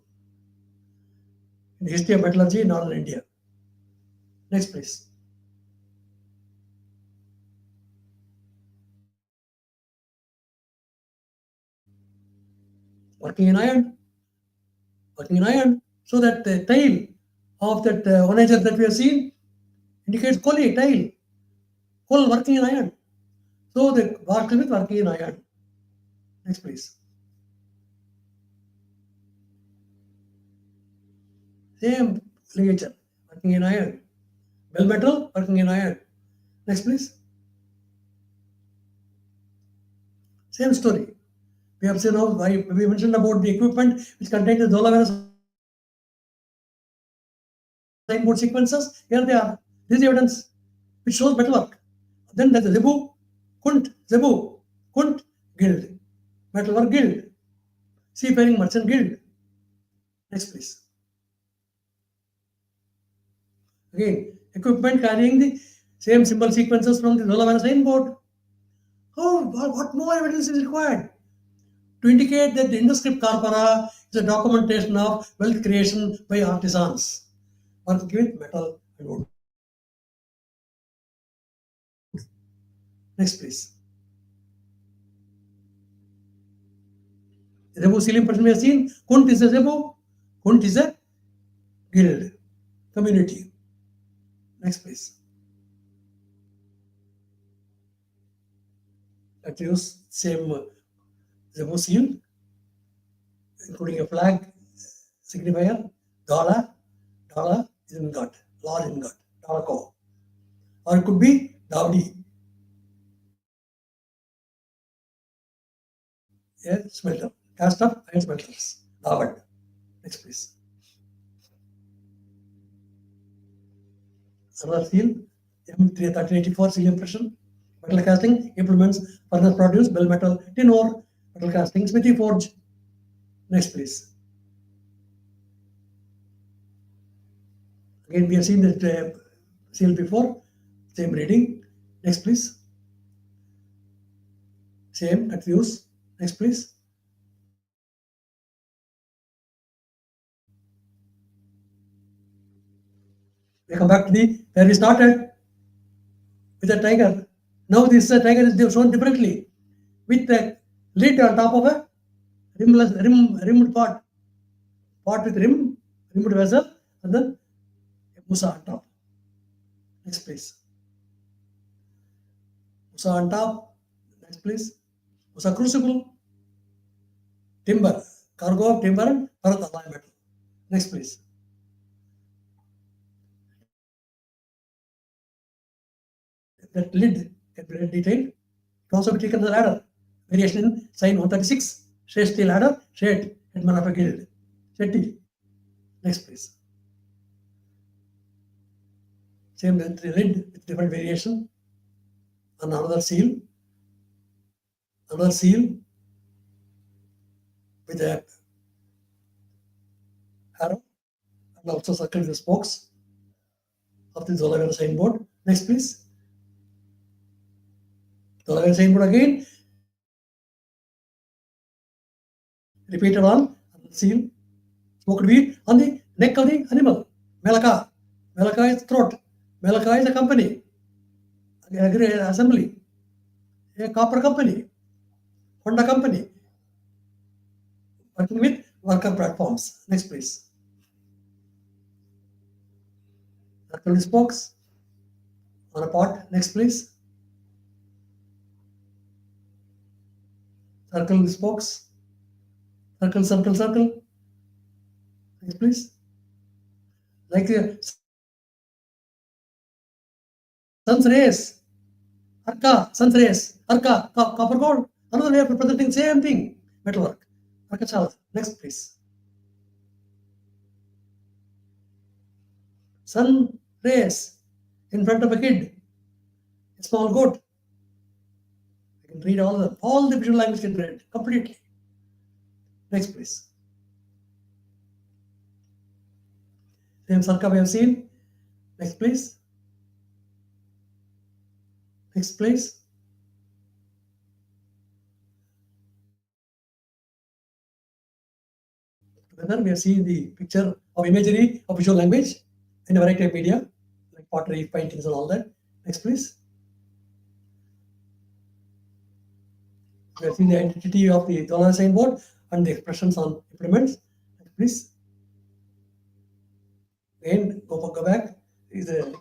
in the history of metallurgy in northern India. Next, please. Working in iron. So that the tile of that onager that we have seen indicates koli, tile. Coal working in iron. So the blacksmith working in iron. Next, please. Same ligature, working in iron. Bell metal, working in iron. Next, please. Same story. We have seen how we mentioned about the equipment which contains the Zola signboard sequences. Here they are. This is evidence which shows metalwork. Then there's the Zebu, Kunt, Guild. Metalwork Guild. Seafaring Merchant Guild. Next, please. Again, equipment carrying the same symbol sequences from the Zola signboard. What more evidence is required to indicate that the induscript corpora is a documentation of wealth creation by artisans working with metal and wood. Next, please. The Zebu ceiling person we have seen. Kunt is a Zebu. Kunt is a guild, community. Next, please. That use same Zebu seal, including a flag signifier. Dollar is ingot, large ingot, dollar co. Or it could be Dawdi, a smelter, cast of iron smelters, Dawat. Next, please. Another seal, M1384 seal impression, metal casting, implements, furnace produce, bell metal, tin ore, metal casting, smithy forge. Next, please. Again, we have seen that seal before, same reading. Next, please. Same at views. Next, please. We come back to where we started with the tiger. Now this tiger is shown differently with the lid on top of a rimmed pot with rimmed vessel, and then a musa on top. Next, please. Musa on top. Next, please. Musa crucible. Timber. Cargo of timber and earth alloy metal. Next, please. That lid can be read detailed. It can also be taken as a ladder. Variation in sign 136. Shresti ladder, Shet, headman of a guild. Shetty. Next, please. Same lid with different variation. And another seal. Another seal with a arrow and also circle the spokes of the Zolagana signboard. Next, please. Zolagana signboard again. Repeated on seal. Smoked weed on the neck of the animal. Melaka. Melaka is throat. Melaka is a company. Assembly. A copper company. Honda company. Working with worker platforms. Next, please. Circle the spokes on a pot. Next, please. Circle the spokes. Circle, circle, circle. Next, please. Like sun's rays. Arka, sun's rays. Arka, copper gold. Another way of representing same thing. Metalwork. Arka chala. Next, please. Sun rays in front of a kid. A small goat. You can read all the visual language can read completely. Next, please. Same Sarka we have seen. Next, please. Next, please. Together, we have seen the picture of imagery of visual language in a variety of media, like pottery, paintings, and all that. Next, please. We have seen the identity of the dollar signboard and the expressions on implements. Next, please. Again, go back. Is a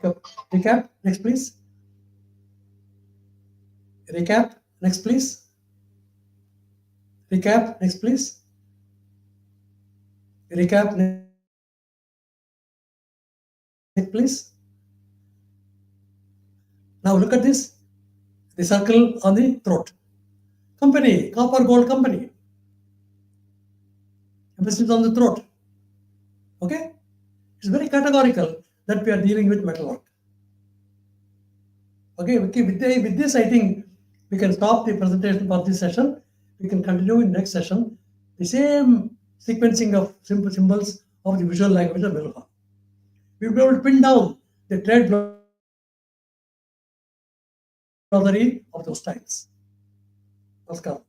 recap. Next, please. Recap. Next, please. Recap. Next, please. Recap. Next, please. Now look at this. The circle on the throat. Company, copper gold company. Emphasis on the throat. Okay? It's very categorical that we are dealing with metalwork. Okay, with this, I think we can stop the presentation for this session. We can continue in next session. The same sequencing of simple symbols of the visual language of Meluha. We will be able to pin down the trade glossary of those times. Namaskar.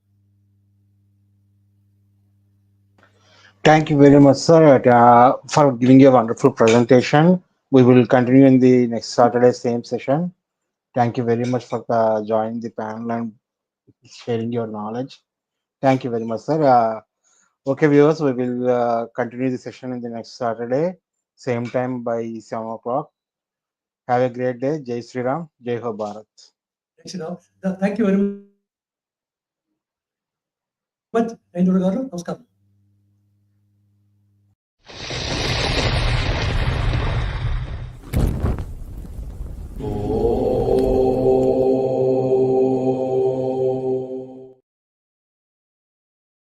Thank you very much, sir, for giving a wonderful presentation. We will continue in the next Saturday, same session. Thank you very much for joining the panel and sharing your knowledge. Thank you very much, sir. Okay, viewers, we will continue the session in the next Saturday, same time by 7 o'clock. Have a great day. Jai Sri Ram. Jai Ho Bharat. Thank you very much. Haindavudu garu. Namaskaram.